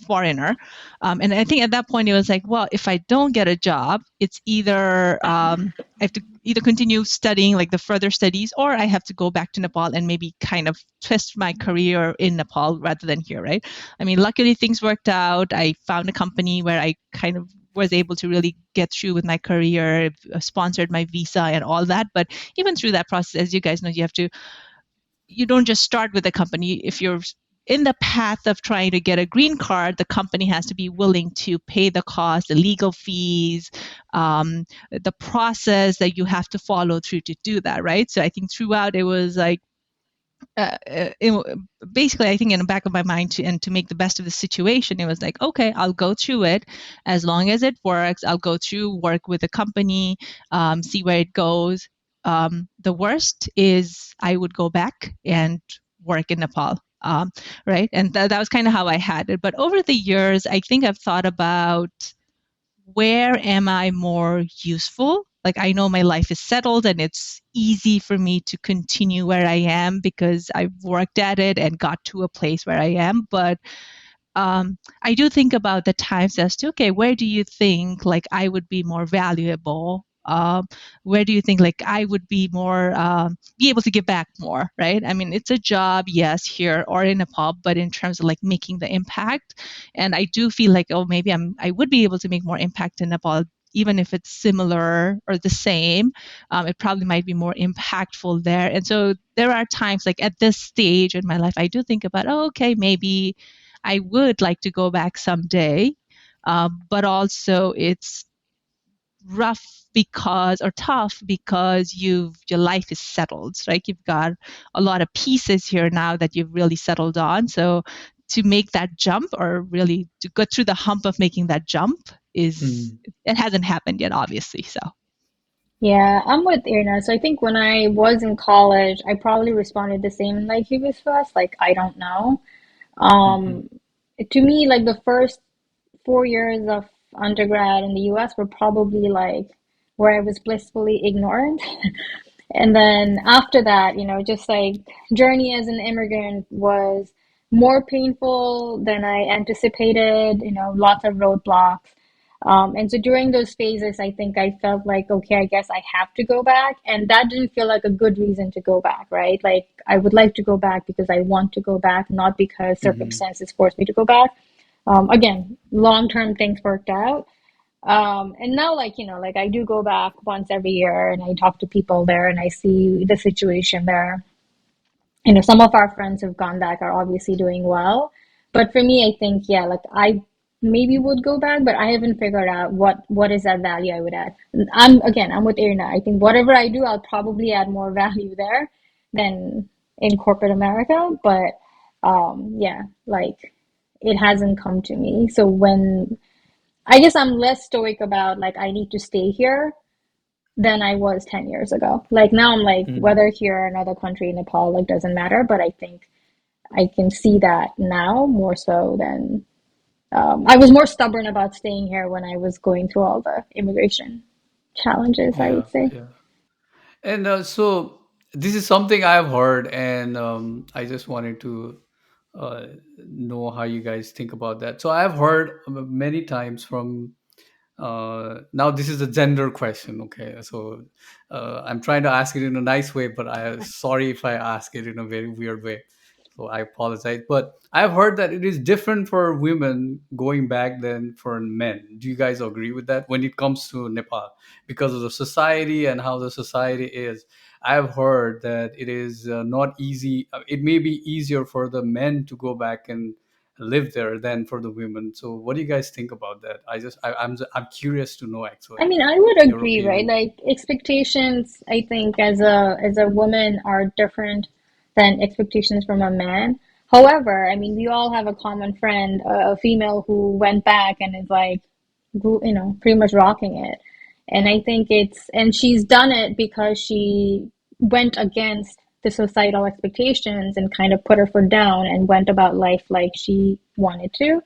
foreigner. And I think at that point it was like, well, if I don't get a job, it's either I have to either continue studying like the further studies, or I have to go back to Nepal and maybe kind of twist my career in Nepal rather than here, right? I mean, luckily things worked out. I found a company where I kind of was able to really get through with my career, sponsored my visa and all that. But even through that process, as you guys know, you don't just start with a company. If you're in the path of trying to get a green card, the company has to be willing to pay the cost, the legal fees, the process that you have to follow through to do that, right? So I think throughout it was like, basically, I think in the back of my mind, to make the best of the situation, it was like, okay, I'll go through it as long as it works. I'll go through, work with a company, see where it goes. The worst is I would go back and work in Nepal. Right. And that was kind of how I had it. But over the years, I think I've thought about where am I more useful? Like I know my life is settled and it's easy for me to continue where I am because I've worked at it and got to a place where I am. But I do think about the times as to, okay, where do you think like I would be more valuable? Where do you think like I would be more be able to give back more, right? I mean, it's a job, yes, here or in a pub, but in terms of like making the impact, and I do feel like, oh, maybe I would be able to make more impact in Nepal, even if it's similar or the same. It probably might be more impactful there. And so there are times like at this stage in my life, I do think about, oh, okay, maybe I would like to go back someday, but also it's rough because or tough because your life is settled, right? You've got a lot of pieces here now that you've really settled on. So to make that jump or really to go through the hump of making that jump is Mm. it hasn't happened yet, obviously. So Yeah, I'm with Irna. So I think when I was in college, I probably responded the same like you was, like I don't know. Mm-hmm. Um, to me, like the first 4 years of undergrad in the US were probably like where I was blissfully ignorant. And then after that, just like journey as an immigrant was more painful than I anticipated, lots of roadblocks. And so during those phases, I think I felt like, okay, I guess I have to go back. And that didn't feel like a good reason to go back, right? Like I would like to go back because I want to go back, not because Mm-hmm. circumstances forced me to go back. Again, long-term things worked out. And now, like, like I do go back once every year and I talk to people there and I see the situation there. Some of our friends who've gone back are obviously doing well. But for me, I think, yeah, like I maybe would go back, but I haven't figured out what is that value I would add. I'm with Irina. I think whatever I do, I'll probably add more value there than in corporate America. But yeah, like it hasn't come to me. So when I guess I'm less stoic about like I need to stay here than I was 10 years ago. Like now I'm like Mm. whether here or another country, Nepal, like doesn't matter, but I think I can see that now more so than I was more stubborn about staying here when I was going through all the immigration challenges, I Yeah, would say. yeah. And so this is something I've heard, and I just wanted to uh, know how you guys think about that. So I've heard many times from, now this is a gender question, okay? So I'm trying to ask it in a nice way, but I sorry if I ask it in a very weird way, so I apologize. But I've heard that it is different for women going back than for men. Do you guys agree with that when it comes to Nepal, because of the society and how the society is? I've heard that it is not easy, it may be easier for the men to go back and live there than for the women. So what do you guys think about that? I'm curious to know I actually mean, I would your agree, right? opinion. Like expectations, I think as a woman are different than expectations from a man. However, I mean, we all have a common friend, a female who went back and is like, pretty much rocking it. And I think and she's done it because she went against the societal expectations and kind of put her foot down and went about life like she wanted to.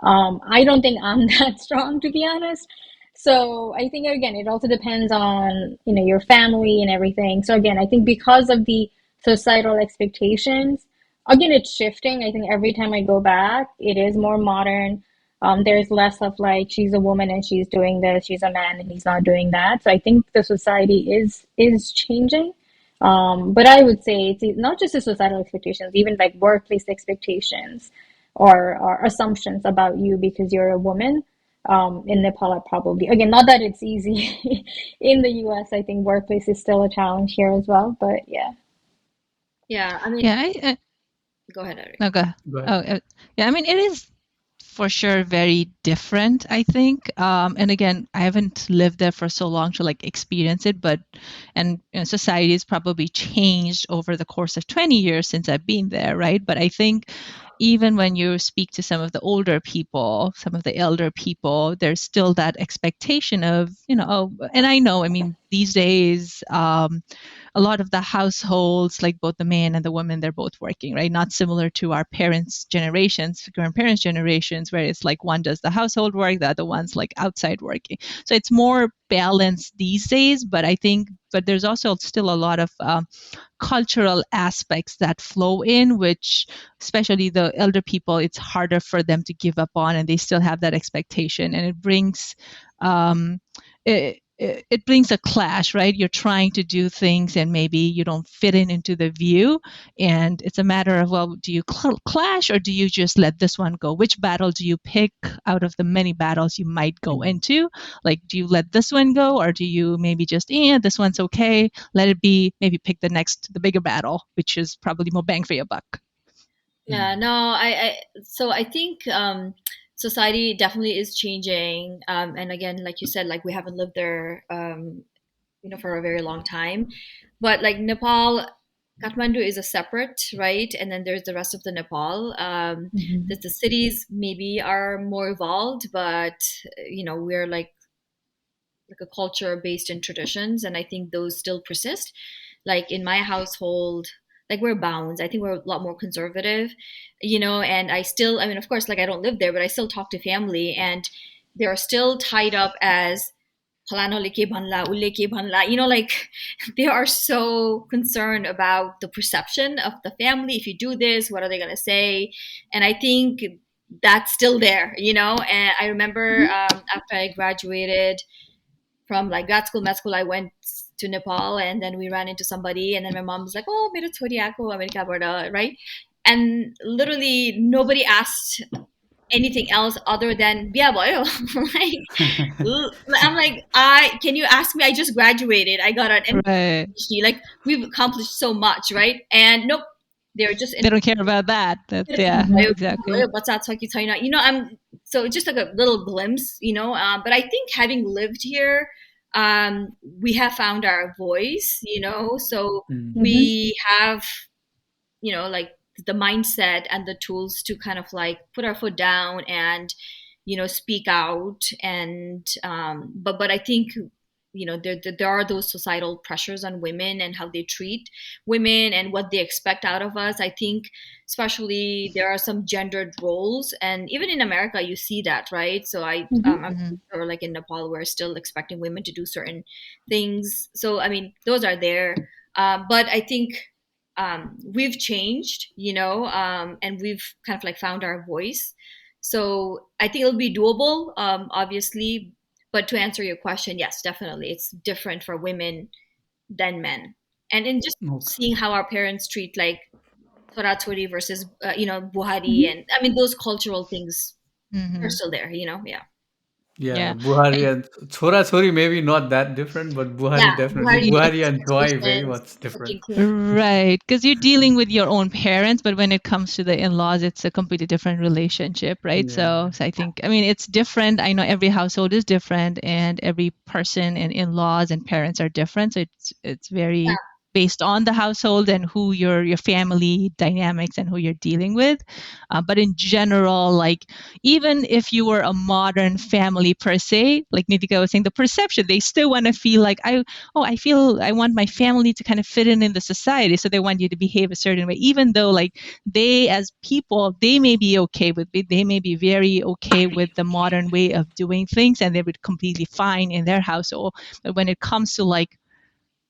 I don't think I'm that strong, to be honest. So I think again, it also depends on your family and everything. So again, I think because of the societal expectations, again, it's shifting. I think every time I go back, it is more modern. There's less of like she's a woman and she's doing this, she's a man and he's not doing that. So I think the society is changing. But I would say it's not just the societal expectations, even like workplace expectations or assumptions about you because you're a woman. In Nepal, are probably, again, not that it's easy. In the US, I think workplace is still a challenge here as well. But yeah. Yeah, I mean, Yeah, go ahead, Eric. no, go. Go ahead. Oh, yeah. I mean, it is for sure very different, I think. And again, I haven't lived there for so long to like experience it, but society has probably changed over the course of 20 years since I've been there, right? But I think even when you speak to some of the older people, some of the elder people, there's still that expectation of, oh, and I know, I mean, these days, a lot of the households, like both the man and the woman, they're both working, right? Not similar to our parents' generations, grandparents' generations, where it's like one does the household work, the other one's like outside working. So it's more balanced these days, but I think, but there's also still a lot of cultural aspects that flow in, which especially the elder people, it's harder for them to give up on, and they still have that expectation, and it brings it brings a clash, right? You're trying to do things and maybe you don't fit into the view, and it's a matter of, well, do you clash or do you just let this one go? Which battle do you pick out of the many battles you might go Mhm. into? Like, do you let this one go, or do you maybe just, this one's okay, let it be, maybe pick the bigger battle, which is probably more bang for your buck. Yeah, no, so I think society definitely is changing. And again, like you said, like we haven't lived there, for a very long time. But like Nepal, Kathmandu is a separate, right? And then there's the rest of the Nepal. Mhm. The cities maybe are more evolved, but we're like a culture based in traditions, and I think those still persist. Like in my household, like we're bounds. I think we're a lot more conservative, and I mean, of course, like I don't live there, but I still talk to family, and they're still tied up as "Halano ke bhanla, ulle ke bhanla." Like they are so concerned about the perception of the family. If you do this, what are they gonna say? And I think that's still there, And I remember after I graduated from like grad school, med school, I went to Nepal, and then we ran into somebody, and then my mom was like, "Oh, mera chori aako America barda," right? And literally nobody asked anything else other than "Biya bhayo." I'm like, I can you ask me? I just graduated. I got an Right. MD. Like we've accomplished so much, right? And nope, they're just They don't care about that. Yeah, Mhm. exactly. I'm so it's just like a little glimpse, but I think having lived here, we have found our voice, so Mm. Mhm. we have, like the mindset and the tools to kind of like put our foot down and speak out. And but I think there are those societal pressures on women and how they treat women and what they expect out of us. I think especially there are some gendered roles, and even in America you see that, right? So Mhm. I'm Mhm. sure like in Nepal we're still expecting women to do certain things. So I mean those are there, but I think we've changed, and we've kind of like found our voice. So I think it'll be doable, obviously. But to answer your question, yes, definitely, it's different for women than men. And in just Okay. seeing how our parents treat like Toratori versus, Buhari, Mhm. and I mean, those cultural things are Hmm. still there, yeah. Yeah, Yeah. Buhari and Chora Chori maybe not that different, but Buhari Yeah, definitely. Buhari Buhari and Joy very expectations, much different. cooking clean. Right, because you're dealing with your own parents, but when it comes to the in-laws, it's a completely different relationship, right? Yeah. So I think, I mean, it's different. I know every household is different, and every person and in-laws and parents are different. So it's Yeah. very based on the household and who your family dynamics and who you're dealing with. But in general, like even if you were a modern family per se, like Nitika was saying, the perception they still want to feel like I feel I want my family to kind of fit in the society. So they want you to behave a certain way, even though like they as people, they may be okay with it. They may be very okay with the modern way of doing things and they would completely fine in their household. But when it comes to like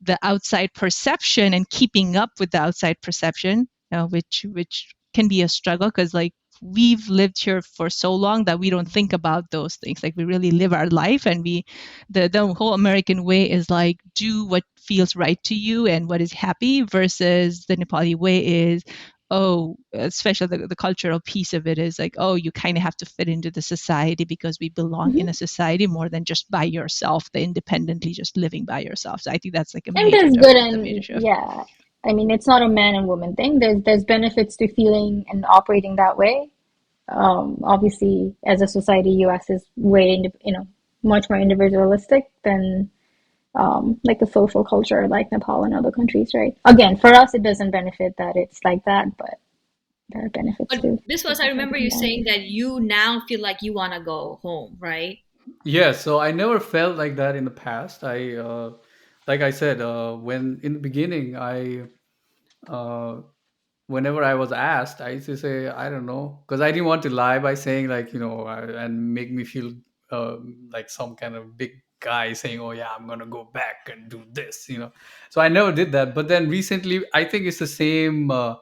the outside perception and keeping up with the outside perception, which can be a struggle because like we've lived here for so long that we don't think about those things. Like we really live our life, and the whole American way is like do what feels right to you and what is happy, versus the Nepali way is, oh, especially the cultural piece of it is like, oh, you kind of have to fit into the society because we belong in Mhm. a society more than just by yourself, the independently just living by yourself. So I think that's like a And major there's good difference, a major and shift. yeah. I mean, it's not a man and woman thing. There's benefits to feeling and operating that way. Obviously, as a society, US is much more individualistic than like a social culture like Nepal and other countries, right? Again, for us, it doesn't benefit that it's like that, but there are benefits But to this was, I different remember cultures and you saying values. that you now feel like you want to go home, right? Yeah, so I never felt like that in the past. Like I said, when in the beginning, uh, whenever I was asked, I used to say, I don't know, because I didn't want to lie by saying like, and make me feel like some kind of big guy saying, oh yeah, I'm gonna go back and do this. So I never did that. But then recently, I think it's the same uh,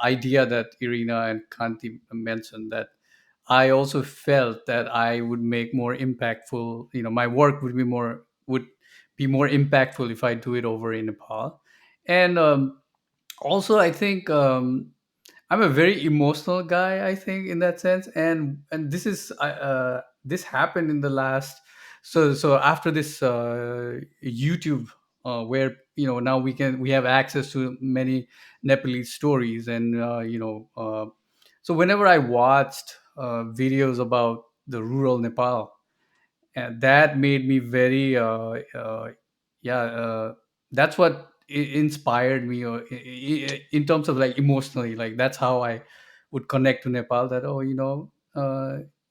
idea that Irina and Kanti mentioned, that I also felt that I would make more impactful. My work would be more impactful if I do it over in Nepal. And also, I think I'm a very emotional guy, I think, in that sense. And this happened in the last. So after this YouTube, where now we have access to many Nepalese stories, and so whenever I watched videos about the rural Nepal, and that made me very yeah that's what inspired me, or in terms of like emotionally, like that's how I would connect to Nepal, that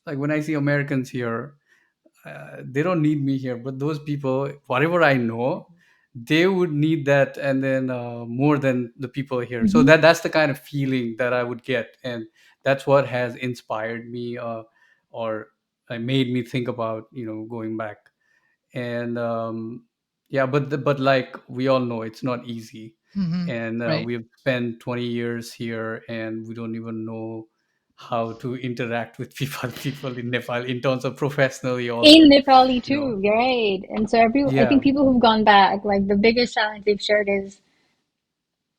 like when I see Americans here, they don't need me here, but those people, whatever I know, they would need that, and then more than the people here. So Hmm. that's the kind of feeling that I would get, and that's what has inspired me, or made me think about going back. And yeah, but like we all know, it's not easy. Hmm. And Right. we've spent 20 years here, and we don't even know how to interact with people in Nepal, in terms of professionally In also. Nepali you know too, you're right. And so I yeah. think people who've gone back, like the biggest challenge they've shared is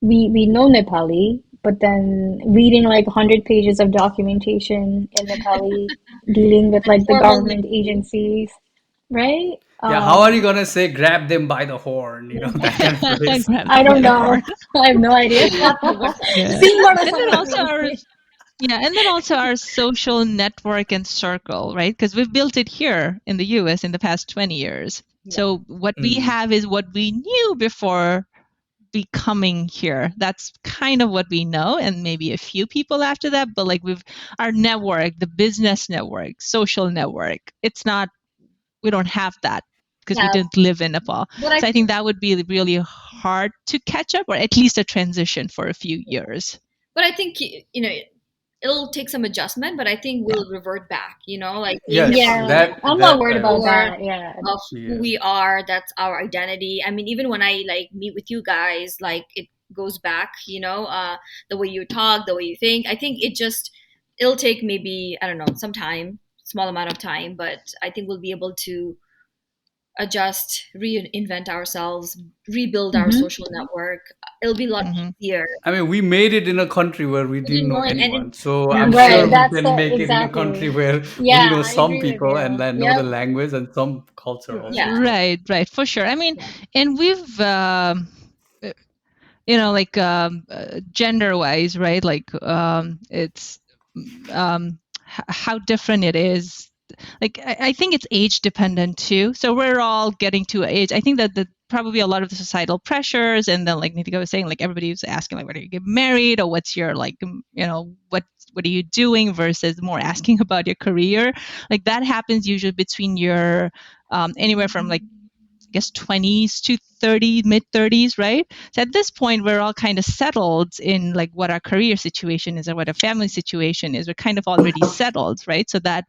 we know Nepali, but then reading like 100 pages of documentation in Nepali, dealing with That like the formal government Nepali. agencies, right? Yeah, how are you gonna say grab them by the horn, that kind of phrase? Grab I them by don't the know. horn. I have no idea. Yeah. Sing more And then songs, also please. our Yeah, and then also our social network and circle, right? Because we've built it here in the US in the past 20 years. Yeah. So what we Mm. have is what we knew before becoming here. That's kind of what we know, and maybe a few people after that. But like our network, the business network, social network, it's not, we don't have that because we Yeah. didn't live in Nepal. But I So I think, think that would be really hard to catch up, or at least a transition for a few years. but I think, it'll take some adjustment, but I think Yeah. we'll revert back, like being Yes, Yeah, Nepali, that I'm not that worried I about was. core that. Yeah. of who Yeah. we are. That's our identity. I mean, even when I like meet with you guys, like it goes back, the way you talk, the way you think. I think it'll take maybe, I don't know, some time, small amount of time, but I think we'll be able to adjust, reinvent ourselves, rebuild our Mm-hmm. social network. It'll be a lot Hmm. easier. I mean, we made it in a country where we We didn't didn't know know it, and anyone. So I'm Right. sure we That's can the make it in a country exactly. where we Yeah, know I some agree with people and you. that know the Yep. language and some culture also. yeah, So Right, right, for sure. I mean, yeah, and we've like gender wise, right? Like it's how different it is. Like I think it's age dependent too. So we're all getting to age. I think that the probably a lot of the societal pressures, and then like Nitika was saying, like everybody was asking like, when are you get married, or what's your like, what are you doing, versus more asking about your career. Like that happens usually between your anywhere from like I guess 20s to 30, mid 30s, right? So at this point, we're all kind of settled in like what our career situation is or what our family situation is. We're kind of already settled, right? So that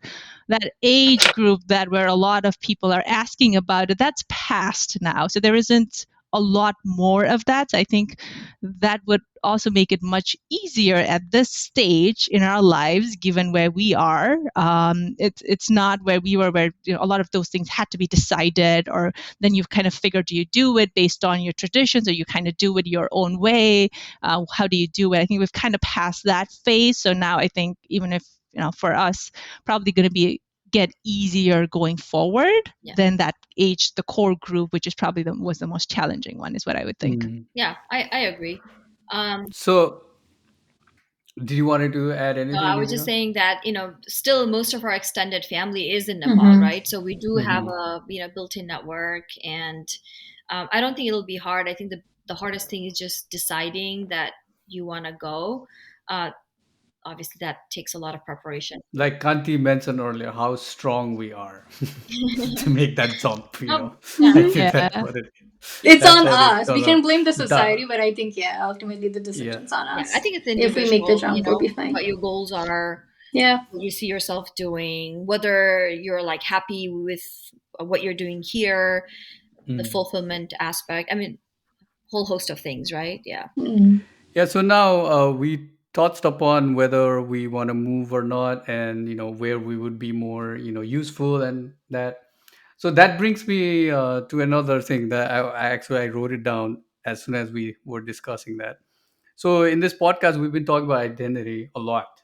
age group that where a lot of people are asking about it, that's past now. So there isn't a lot more of that. So I think that would also make it much easier at this stage in our lives, given where we are. It's not where we were, where a lot of those things had to be decided, or then you've kind of figured, do you do it based on your traditions, or you kind of do it your own way? How do you do it? I think we've kind of passed that phase. So now I think even if for us, probably going to be get easier going forward yeah, than that age, the core group, which is probably was the most challenging one, is what I would think. mm. yeah. I agree. Um, So did you wanted to add no, anything, I was just Nitika? saying that, still most of our extended family is in Nepal, Mm-hmm. right? So we do have Hmm. a, built-in network, and I don't think it'll be hard. I think the hardest thing is just deciding that you want to go. Uh, Obviously, that takes a lot of preparation. Like Kanti mentioned earlier, how strong we are to make that jump. Yeah, I Mm-hmm. think that's Yeah. what it. It's That's on what it's us. We gonna. can blame the Da, society, but I think, yeah, ultimately the yeah. decision's on yeah. I us. think it's If we make the individual, jump, we'll be fine. what your goals are, Yeah. what you see yourself doing, whether you're like happy with what you're doing here, the Mm. fulfillment aspect. I mean, whole host of things, right? Yeah. Mm. Yeah, so now we touched upon whether we want to move or not, and where we would be more useful and that. So that brings me to another thing that I wrote it down as soon as we were discussing that. So in this podcast, we've been talking about identity a lot.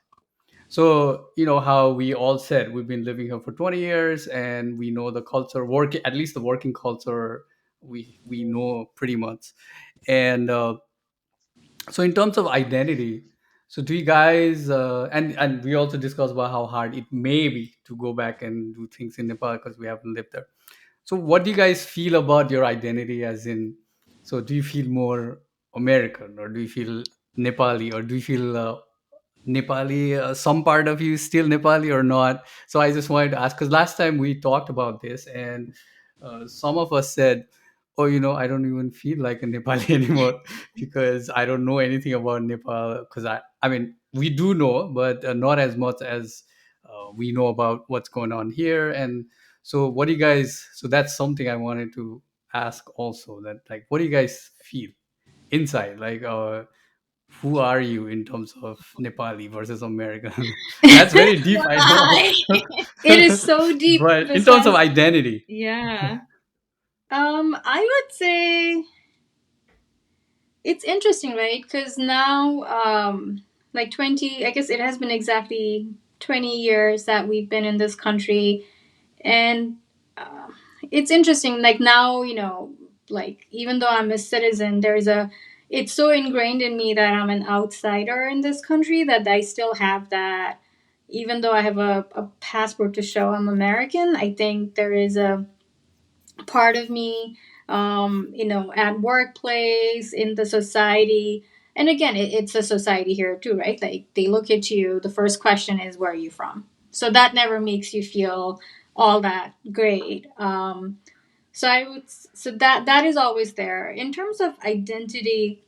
So how we all said we've been living here for 20 years, and we know the culture, work at least the working culture, we know pretty much, and. So in terms of identity, so do you guys and we also discussed about how hard it may be to go back and do things in Nepal because we haven't lived there. So what do you guys feel about your identity, as in, so do you feel more American, or do you feel Nepali, or do you feel Nepali, some part of you is still Nepali or not? So I just wanted to ask, because last time we talked about this, and some of us said, "Oh, I don't even feel like a Nepali anymore because I don't know anything about Nepal." Because I mean, we do know, but not as much as we know about what's going on here. And so, what do you guys? So that's something I wanted to ask also. That, like, what do you guys feel inside? Like, who are you in terms of Nepali versus American? That's very deep, I know. Why? It is so deep, But in terms of besides. identity, Yeah. I would say it's interesting, right? Because now, like 20, I guess it has been exactly 20 years that we've been in this country. And uh, it's interesting, like now, like even though I'm a citizen, it's so ingrained in me that I'm an outsider in this country that I still have that. Even though I have a passport to show I'm American, I think there is a part of me, at workplace, in the society. And again, it's a society here too, right? Like they look at you, the first question is, where are you from? So that never makes you feel all that great. So that is always there. In terms of identity,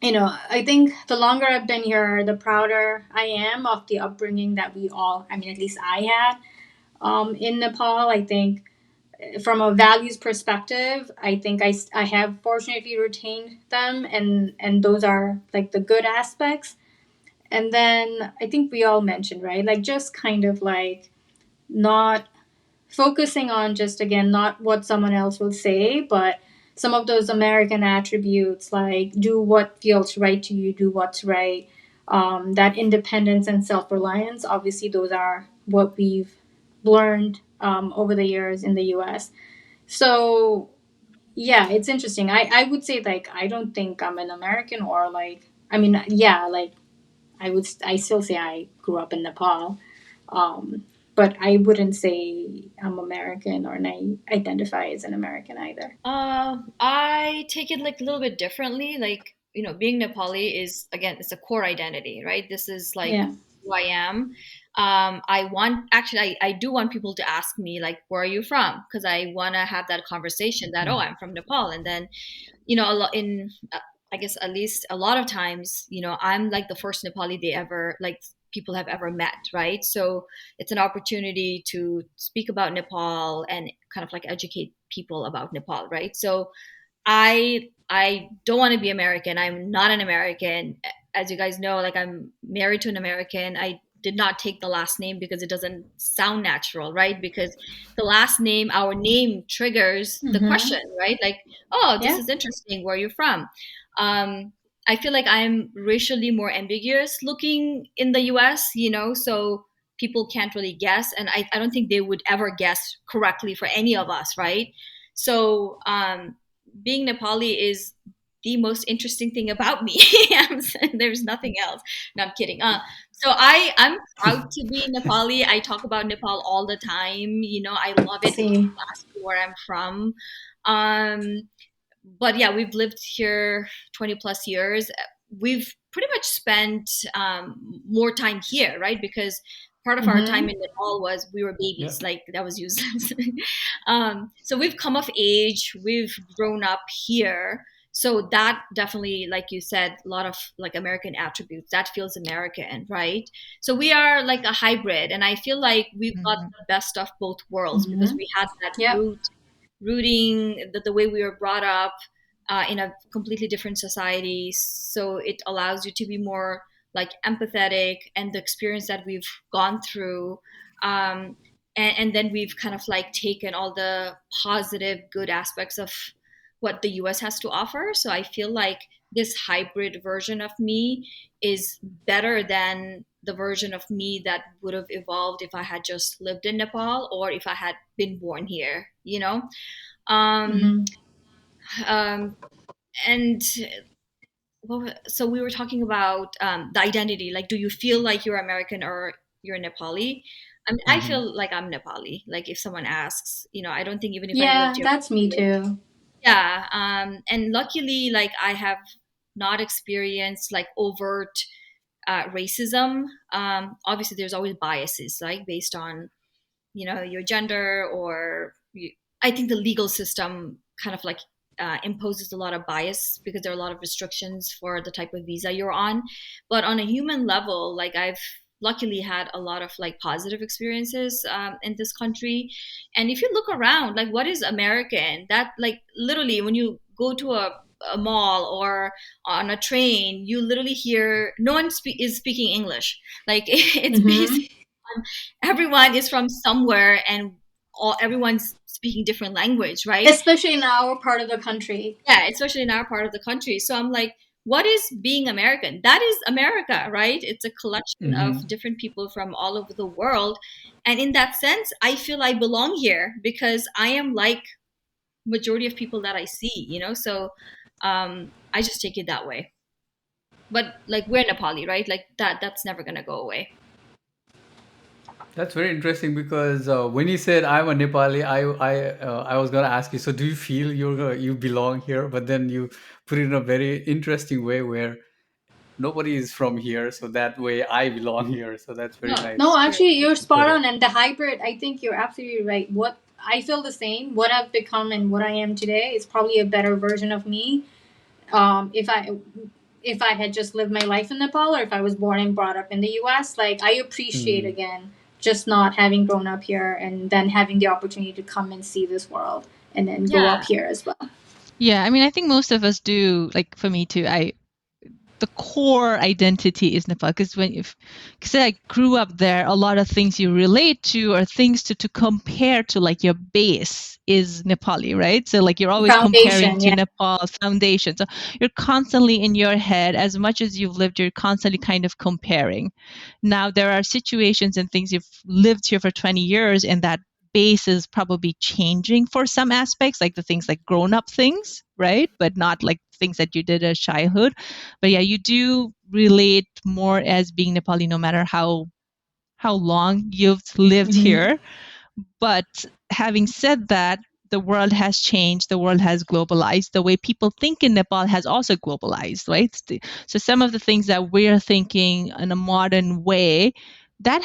I think the longer I've been here, the prouder I am of the upbringing that we all, I mean, at least I had in Nepal. I think from a values perspective, I think I have fortunately retained them, and those are like the good aspects. And then I think we all mentioned, right, like just kind of like not focusing on just again not what someone else will say, but some of those American attributes like do what feels right to you, do what's right. That independence and self-reliance, obviously those are what we've learned over the years in the US. So yeah, it's interesting. I would say like I don't think I'm an American, or like I mean yeah, like I still say I grew up in Nepal, but I wouldn't say I'm American or I identify as an American either. I take it like a little bit differently. Like, being Nepali is, again, it's a core identity, right? This is like Yeah. who I am. I do want people to ask me, like, where are you from? Because I want to have that conversation that, oh, Mm. I'm from Nepal. And then, a lot I guess at least a lot of times, I'm like the first Nepali they ever, like, people have ever met, right? So it's an opportunity to speak about Nepal and kind of like educate people about Nepal, right? So I don't want to be American. I'm not an American. As you guys know, like, I'm married to an American. I did not take the last name because it doesn't sound natural, right? Because the last name, our name triggers the question, Mm-hmm. right? Like, oh, this Yeah. is interesting. Where are you from? Um, I feel like I'm racially more ambiguous looking in the US, so people can't really guess. And I don't think they would ever guess correctly for any of us, right? So being Nepali is the most interesting thing about me. There's nothing else. No, I'm kidding. So I'm proud to be Nepali. I talk about Nepal all the time. I love it. People Same. ask me where I'm from. Um, but yeah, we've lived here 20 plus years. We've pretty much spent more time here, right? Because part of our time Mm-hmm. in Nepal was we were Yeah. babies, like that was useless. So we've come of age, we've grown up here. So that definitely, like you said, a lot of like American attributes that feels American, right? So we are like a hybrid, and I feel like we've got Mhm. the best of both worlds because Mm-hmm. we had that Yep. rooting, the way we were brought up in a completely different society. So it allows you to be more like empathetic, and the experience that we've gone through. Um, and then we've kind of like taken all the positive, good aspects of what the US has to offer. So I feel like this hybrid version of me is better than the version of me that would have evolved if I had just lived in Nepal or if I had been born here. Um, Mm-hmm. um, and so we were talking about the identity. Like, do you feel like you're American or you're Nepali? I Hmm. feel like I'm Nepali. Like, if someone asks, I don't think even if I lived Yeah, here, that's me too. yeah. And luckily, like, I have not experienced like overt racism. Obviously, there's always biases, like based on your gender, or I think the legal system kind of like imposes a lot of bias because there are a lot of restrictions for the type of visa you're on. But on a human level, like, I've luckily had a lot of like positive experiences in this country. And if you look around, like, what is American? That, like, literally when you go to a mall or on a train, you literally hear no one is speaking English. Like, it's basically Mm-hmm. everyone is from somewhere, and everyone's speaking different language, right? Especially in our part of the country. Yeah, especially in our part of the country. So I'm like, what is being American? That is America, right? It's a collection of Hmm. different people from all over the world. And in that sense, I feel I belong here because I am like majority of people that I see. So I just take it that way. But like, we're Nepali, right? Like, that's never gonna go away. That's very interesting because when you said I'm a Nepali, I was gonna ask you. So do you feel you belong here? But then you put it in a very interesting way where nobody is from here, so that way I belong here. So that's very No, No, nice true. actually, you're to put spot it. on. And the hybrid, I think you're absolutely right. What I feel the same. What I've become and what I am today is probably a better version of me. If I had just lived my life in Nepal, or if I was born and brought up in the U.S., like I appreciate Mm. again just not having grown up here and then having the opportunity to come and see this world and then go up Yeah. here as well. Yeah, I mean, I think most of us do. Like for me too, I the core identity is Nepal because because I grew up there, a lot of things you relate to or things to compare to, like your base is Nepali, right? So like you're always comparing Foundation, to yeah. Nepal's foundation. So you're constantly in your head, as much as you've lived, you're constantly kind of comparing. Now there are situations and things you've lived here for 20 years, and that base is probably changing for some aspects, like the things like grown up things, right? But not like things that you did as childhood. But yeah, you do relate more as being Nepali, no matter how long you've lived Mm-hmm. here. But having said that, the world has changed, the world has globalized. The way people think in Nepal has also globalized, right? So some of the things that we're thinking in a modern way, that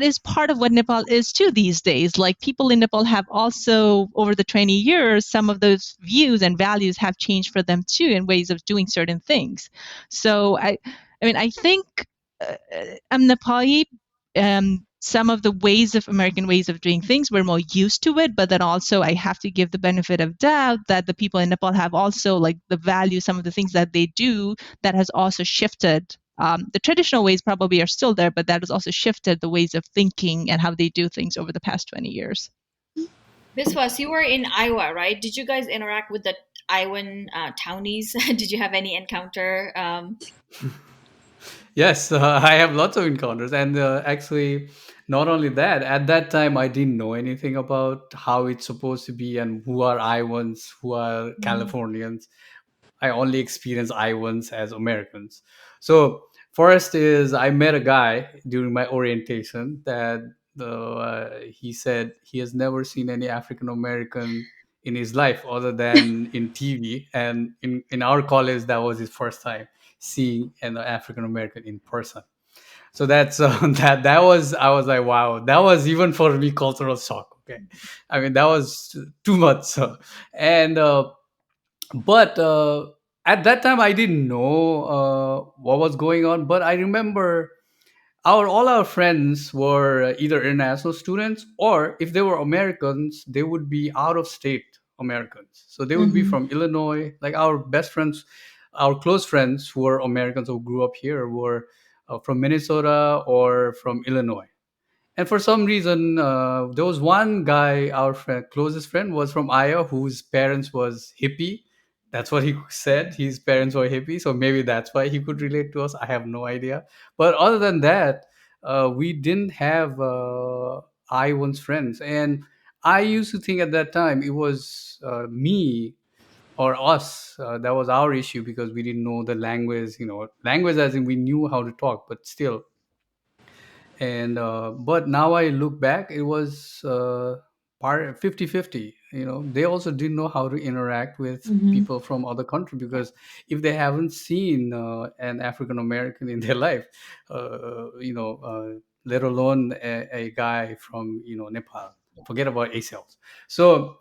is part of what Nepal is too these days. Like people in Nepal have also, over the 20 years, some of those views and values have changed for them too in ways of doing certain things. So I mean, I think I'm Nepali. Some of the ways of American ways of doing things, we're more used to it, but then also I have to give the benefit of doubt that the people in Nepal have also like the value, some of the things that they do that has also shifted. The traditional ways probably are still there, but that has also shifted the ways of thinking and how they do things over the past 20 years. Biswas, you were in Iowa, right? Did you guys interact with the Iowan townies? Did you have any encounter? Yes, I have lots of encounters, and actually, not only that. At that time, I didn't know anything about how it's supposed to be and who are Iowans, who are Mhm. Californians. I only experience Iowans as Americans. So first is I met a guy during my orientation that he said he has never seen any African American in his life other than in TV, and in our college that was his first time seeing an African American in person. So that's that was, I was like, wow, that was even for me cultural shock. Okay, I mean that was too much. And but at that time I didn't know what was going on, but I remember our all our friends were either international students, or if they were Americans they would be out of state Americans, so they would be Mm-hmm. from Illinois. Like our best friends, our close friends who were Americans who grew up here were from Minnesota or from Illinois. And for some reason, there was one guy, our closest friend, was from Iowa, whose parents was hippie. That's what he said. His parents were hippie, so maybe that's why he could relate to us. I have no idea. But other than that, we didn't have Iowans friends, and I used to think at that time it was me or us that was our issue because we didn't know the language. You know, language as in we knew how to talk, but still. And but now I look back, it was part 50-50. You know, they also didn't know how to interact with Mm-hmm. people from other country, because if they haven't seen an African American in their life, let alone a guy from, you know, Nepal, forget about ACLs. So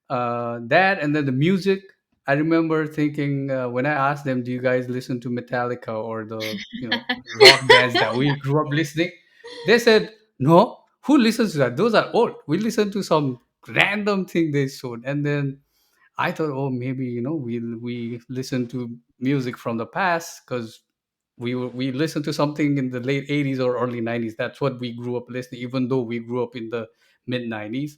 that, and then the music, I remember thinking when I asked them, do you guys listen to Metallica or the, you know, rock bands that we grew up listening? They said, no, who listens to that? Those are old. We listen to some random thing they showed. And then I thought, oh, maybe, you know, we listen to music from the past because we listened to something in the late 80s or early 90s. That's what we grew up listening, even though we grew up in the mid 90s.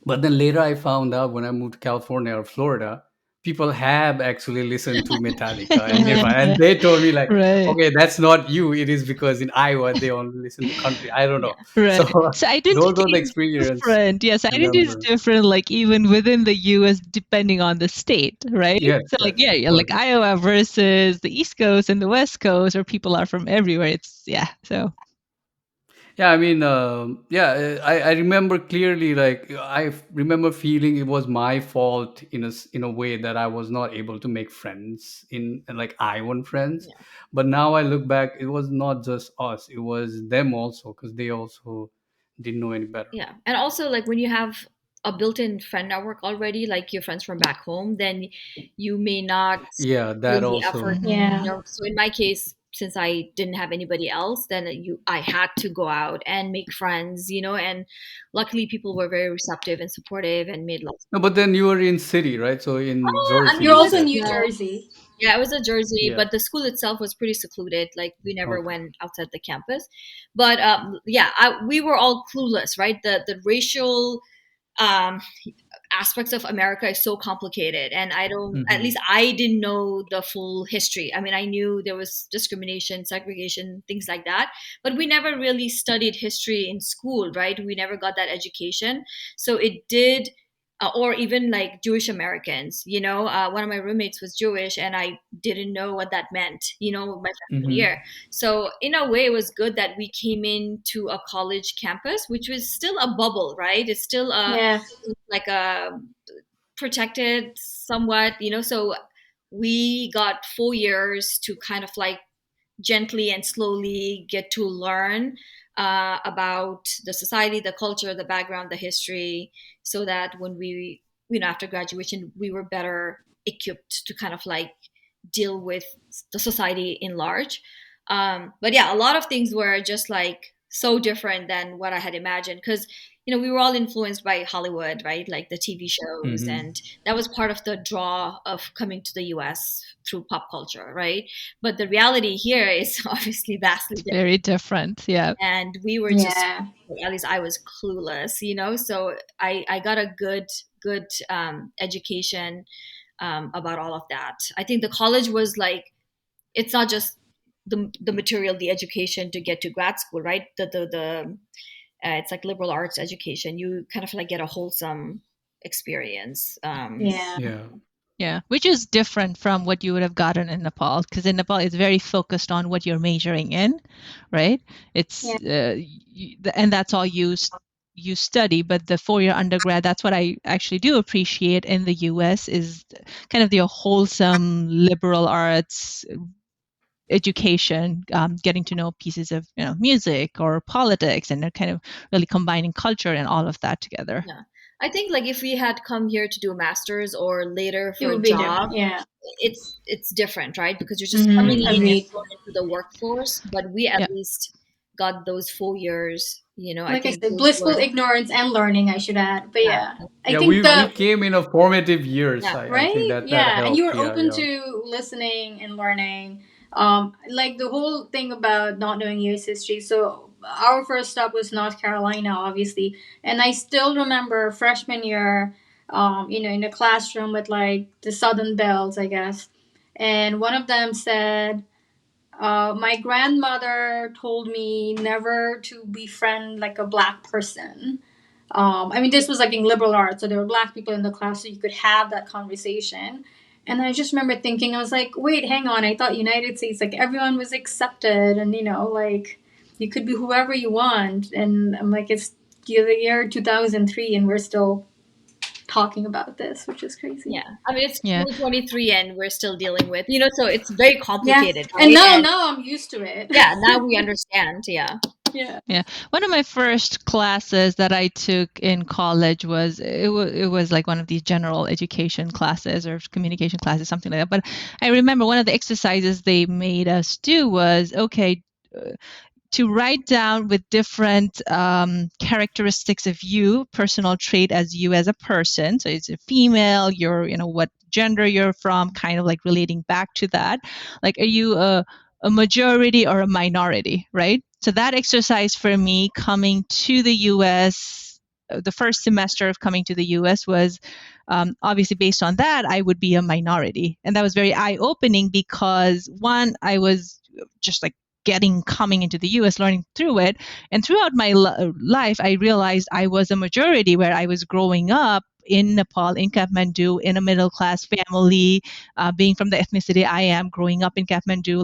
But then later I found out when I moved to California or Florida, people have actually listened to Metallica and Mm-hmm. Nirvana. And they told me like, Right. okay, that's not you. It is because in Iowa they only listen to country. I don't Yeah. know. So Right. So those identity are the is experience. different. Yes, I identity is remember. different, like even within the US, depending on the state, right? Yes, So like yes, yeah, of yeah, course. like Iowa versus the East Coast and the West Coast, where people are from everywhere. It's yeah. So Yeah, I mean, yeah, I remember clearly. Like, I remember feeling it was my fault in in a way that I was not able to make friends in like I want friends. Yeah. But now I look back, it was not just us; it was them also because they also didn't know any better. Yeah. And also, like, when you have a built-in friend network already, like your friends from back home, then you may not Yeah, put that in the also. effort, mhm. Yeah. So in my case, since I didn't have anybody else, then I had to go out and make friends, and luckily people were very receptive and supportive and made lots. No, but then you were in city, right? So in I Jersey, mean, You're it you was also in said. New small. Jersey. Yeah, it was a Jersey, Yeah. but the school itself was pretty secluded. Like we never Okay. went outside the campus. But yeah, we were all clueless, right? The racial um, aspects of America is so complicated, and I don't. At Hmm. least I didn't know the full history. I mean, I knew there was discrimination, segregation, things like that, but we never really studied history in school, right? We never got that education, so it did. Or even like Jewish Americans, one of my roommates was Jewish, and I didn't know what that meant, my freshman Hmm. year. So in a way, it was good that we came into a college campus, which was still a bubble, right? It's still Yeah. like a protected somewhat, so we got 4 years to kind of like gently and slowly get to learn about the society, the culture, the background, the history, so that when we, after graduation, we were better equipped to kind of like deal with the society in large. But yeah, a lot of things were just like so different than what I had imagined, because we were all influenced by Hollywood, right? Like the TV shows, Hmm. and that was part of the draw of coming to the US through pop culture, right? But the reality here is obviously vastly It's different. very different. Yeah. And we were just, Yeah. at least I was clueless, so I got a good education about all of that. I think the college was like, it's not just the material, the education to get to grad school, right? The it's like liberal arts education. You kind of like get a wholesome experience. Yeah. Yeah. Yeah, which is different from what you would have gotten in Nepal, because in Nepal it's very focused on what you're majoring in, right? It's Yeah. and that's all you study. But the 4 year undergrad, that's what I actually do appreciate in the U.S. is kind of the wholesome liberal arts education, getting to know pieces of music or politics, and they're kind of really combining culture and all of that together. Yeah. I think like if we had come here to do a master's or later It for a would be different. job, Yeah. it's different, right? Because you're just coming Mm-hmm. in Hmm. and Agreed. thrown into the workforce. But we at Yeah. least got those 4 years. I Like I think said, those blissful were, ignorance and learning, I should add. But yeah, yeah, I Yeah, think we the came in a formative years. yeah, I think right, that yeah, and you helped. were Yeah, open yeah. to listening and learning. Like the whole thing about not knowing U.S. history. So our first stop was North Carolina, obviously, and I still remember freshman year. In the classroom with like the Southern Bells, I guess, and one of them said, my grandmother told me never to befriend like a black person. I mean, this was like in liberal arts, so there were black people in the class, so you could have that conversation. And I just remember thinking, I was like, wait, hang on. I thought United States, like everyone was accepted, and like you could be whoever you want. And I'm like, it's the year 2003, and we're still talking about this, which is crazy. yeah. I mean, it's Yeah. 2023 and we're still dealing with, so it's very Yeah, complicated, and right? And now I'm used to it. yeah, now we understand. Yeah. Yeah. Yeah, one of my first classes that I took in college was like one of these general education classes or communication classes, something like that. But I remember one of the exercises they made us do was, okay, to write down with different characteristics of you, personal trait as you as a person. So it's a female, what gender you're from, kind of like relating back to that. Like, are you a majority or a minority, right? So that exercise for me coming to the US, the first semester of coming to the US was obviously based on that, I would be a minority. And that was very eye opening because one, I was just like coming into the US, learning through it. And throughout my life, I realized I was a majority where I was growing up in Nepal, in Kathmandu, in a middle class family, being from the ethnicity I am, growing up in Kathmandu,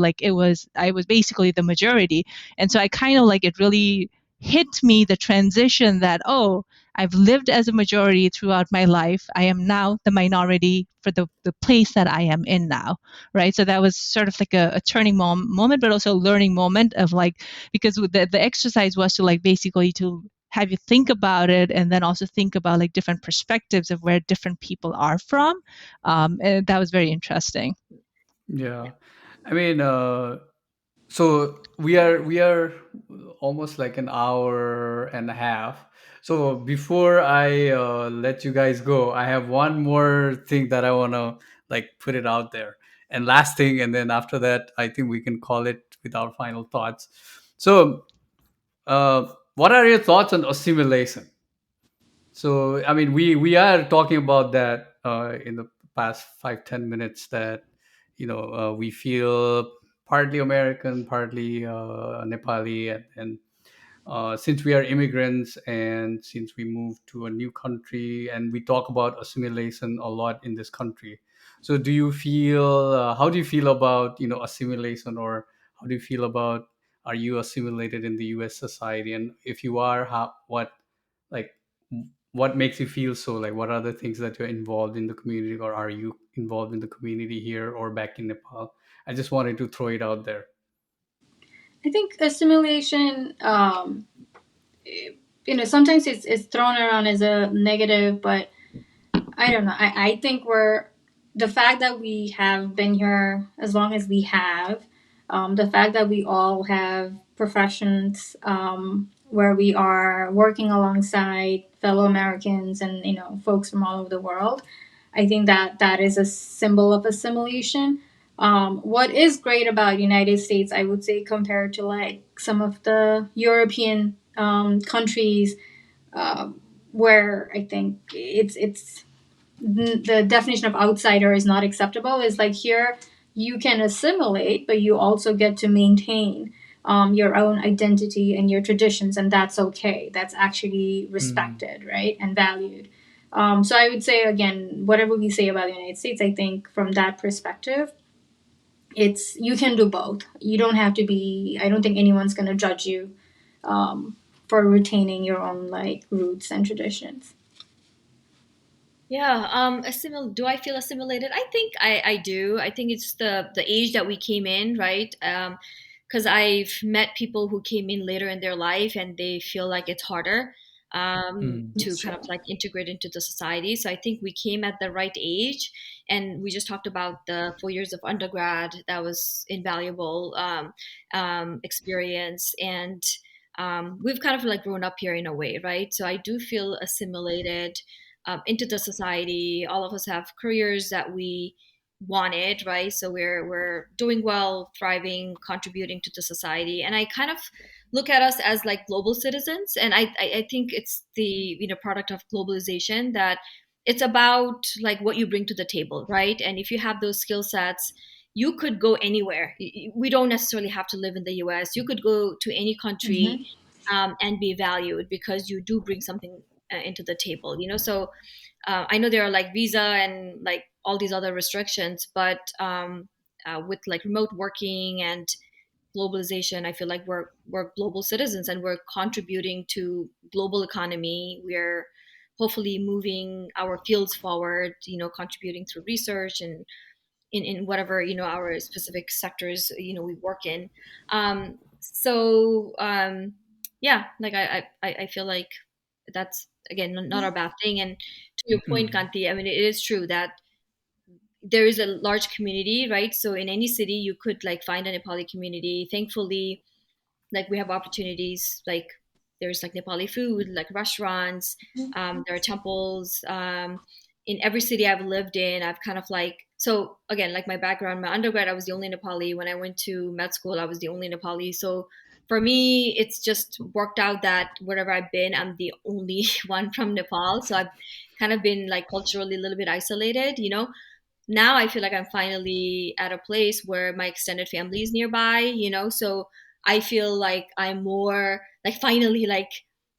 I was basically the majority. And so I kind of like it really hit me the transition that, oh, I've lived as a majority throughout my life. I am now the minority for the place that I am in now, right? So that was sort of like a turning moment, but also a learning moment of like, because the exercise was to like basically to have you think about it and then also think about like different perspectives of where different people are from. And that was very interesting. Yeah. I mean, So we are almost like an hour and a half. So before I let you guys go, I have one more thing that I want to like put it out there. And last thing, and then after that, I think we can call it with our final thoughts. So, what are your thoughts on assimilation? So, I mean, we are talking about that in the past 5-10 minutes, that we feel partly American, partly Nepali, and since we are immigrants and since we moved to a new country, and we talk about assimilation a lot in this country. So, do you feel? How do you feel about assimilation, or how do you feel about, are you assimilated in the U.S. society? And if you are, how like what makes you feel so? Like, what are the things that you're involved in the community, or are you involved in the community here or back in Nepal? I just wanted to throw it out there. I think assimilation, sometimes it's thrown around as a negative, but I don't know. I think we're the fact that we have been here as long as we have, the fact that we all have professions where we are working alongside fellow Americans and folks from all over the world. I think that that is a symbol of assimilation. What is great about United States, I would say, compared to like some of the European countries, uh, where I think it's the definition of outsider is not acceptable, is like here you can assimilate but you also get to maintain your own identity and your traditions, and that's okay, that's actually Mm, respected, right, and valued. So I would say, again, whatever we say about the United States, I think from that perspective, it's you can do both. You don't have to be, I don't think anyone's going to judge you um, for retaining your own like roots and traditions. Yeah, do I feel assimilated? I think I do. I think it's the age that we came in, right? Because I've met people who came in later in their life and they feel like it's harder mm, to That's kind true. of like integrate into the society. So I think we came at the right age, and we just talked about the 4 years of undergrad. That was invaluable experience, and we've kind of like grown up here in a way, right? So I do feel assimilated into the society. All of us have careers that we wanted, right? So we're doing well, thriving, contributing to the society, and I kind of look at us as like global citizens. And I think it's the product of globalization, that it's about like what you bring to the table, right? And if you have those skill sets, you could go anywhere. We don't necessarily have to live in the US. You could go to any country Mm-hmm. and be valued because you do bring something into the table, so I know there are like visa and like all these other restrictions, but with like remote working and globalization, I feel like we're global citizens and we're contributing to global economy. We're hopefully moving our fields forward, contributing through research and in whatever our specific sectors we work in. So yeah, like I feel like that's again not a bad thing. And to your point, mm, Kanti, I mean, it is true that there is a large community, right? So in any city you could like find a Nepali community. Thankfully, like we have opportunities, like there's like Nepali food, like restaurants, there are temples, in every city I've lived in. I've kind of like, so again, like my background, my undergrad, I was the only Nepali. When I went to med school, I was the only Nepali. So for me, it's just worked out that wherever I've been, I'm the only one from Nepal. So I've kind of been like culturally a little bit isolated, now I feel like I'm finally at a place where my extended family is nearby, so I feel like I'm more like finally like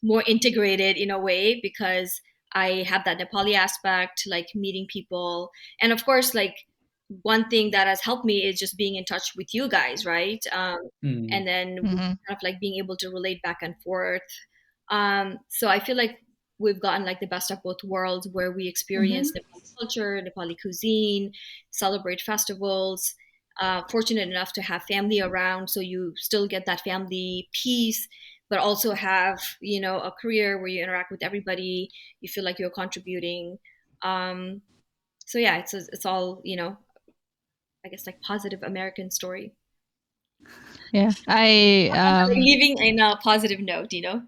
more integrated in a way, because I have that Nepali aspect, like meeting people. And of course, like one thing that has helped me is just being in touch with you guys, right? mm, And then we Hmm. kind of like being able to relate back and forth. So I feel like we've gotten like the best of both worlds, where we experience Mm-hmm. Nepali culture, Nepali cuisine, celebrate festivals. Fortunate enough to have family around, so you still get that family piece, but also have a career where you interact with everybody. You feel like you're contributing. Um, so yeah, it's all I guess like positive American story. Yeah, I Like leaving in a positive note, you know?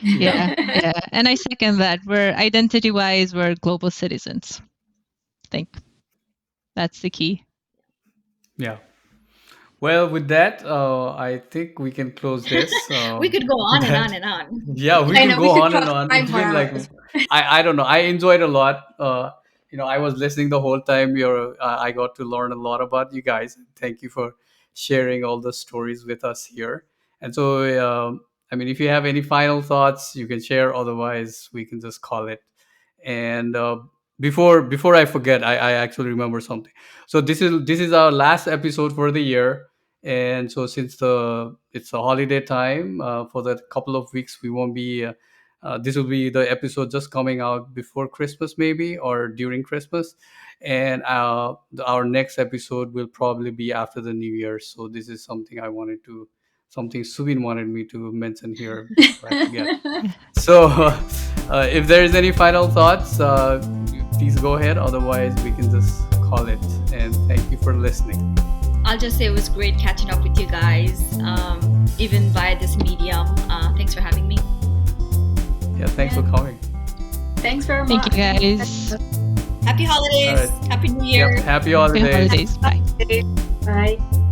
Yeah. yeah, and I second that. We're identity-wise, we're global citizens. I think that's the key. Yeah. Well, with that, I think we can close this. We could go on and on That and on. Yeah, we I could know go we could on and talk on. 5 It's more been like hours. I don't know. I enjoyed a lot. I was listening the whole time. I got to learn a lot about you guys. Thank you for sharing all the stories with us here. And so, I mean, if you have any final thoughts, you can share. Otherwise, we can just call it. And before I forget, I actually remember something. So this is our last episode for the year, and so since the it's a holiday time, for the couple of weeks we won't be. This will be the episode just coming out before Christmas, maybe, or during Christmas, and our next episode will probably be after the New Year. So this is something Subin wanted me to mention here before I forget. So, if there is any final thoughts, please go ahead. Otherwise, we can just call it. And thank you for listening. I'll just say it was great catching up with you guys, even via this medium. Thanks for having me. Yeah, thanks for coming. Thanks very Thank much. you, guys. Happy holidays. All right. Happy New Year. Yep. Happy Happy holidays. holidays. Bye. Bye.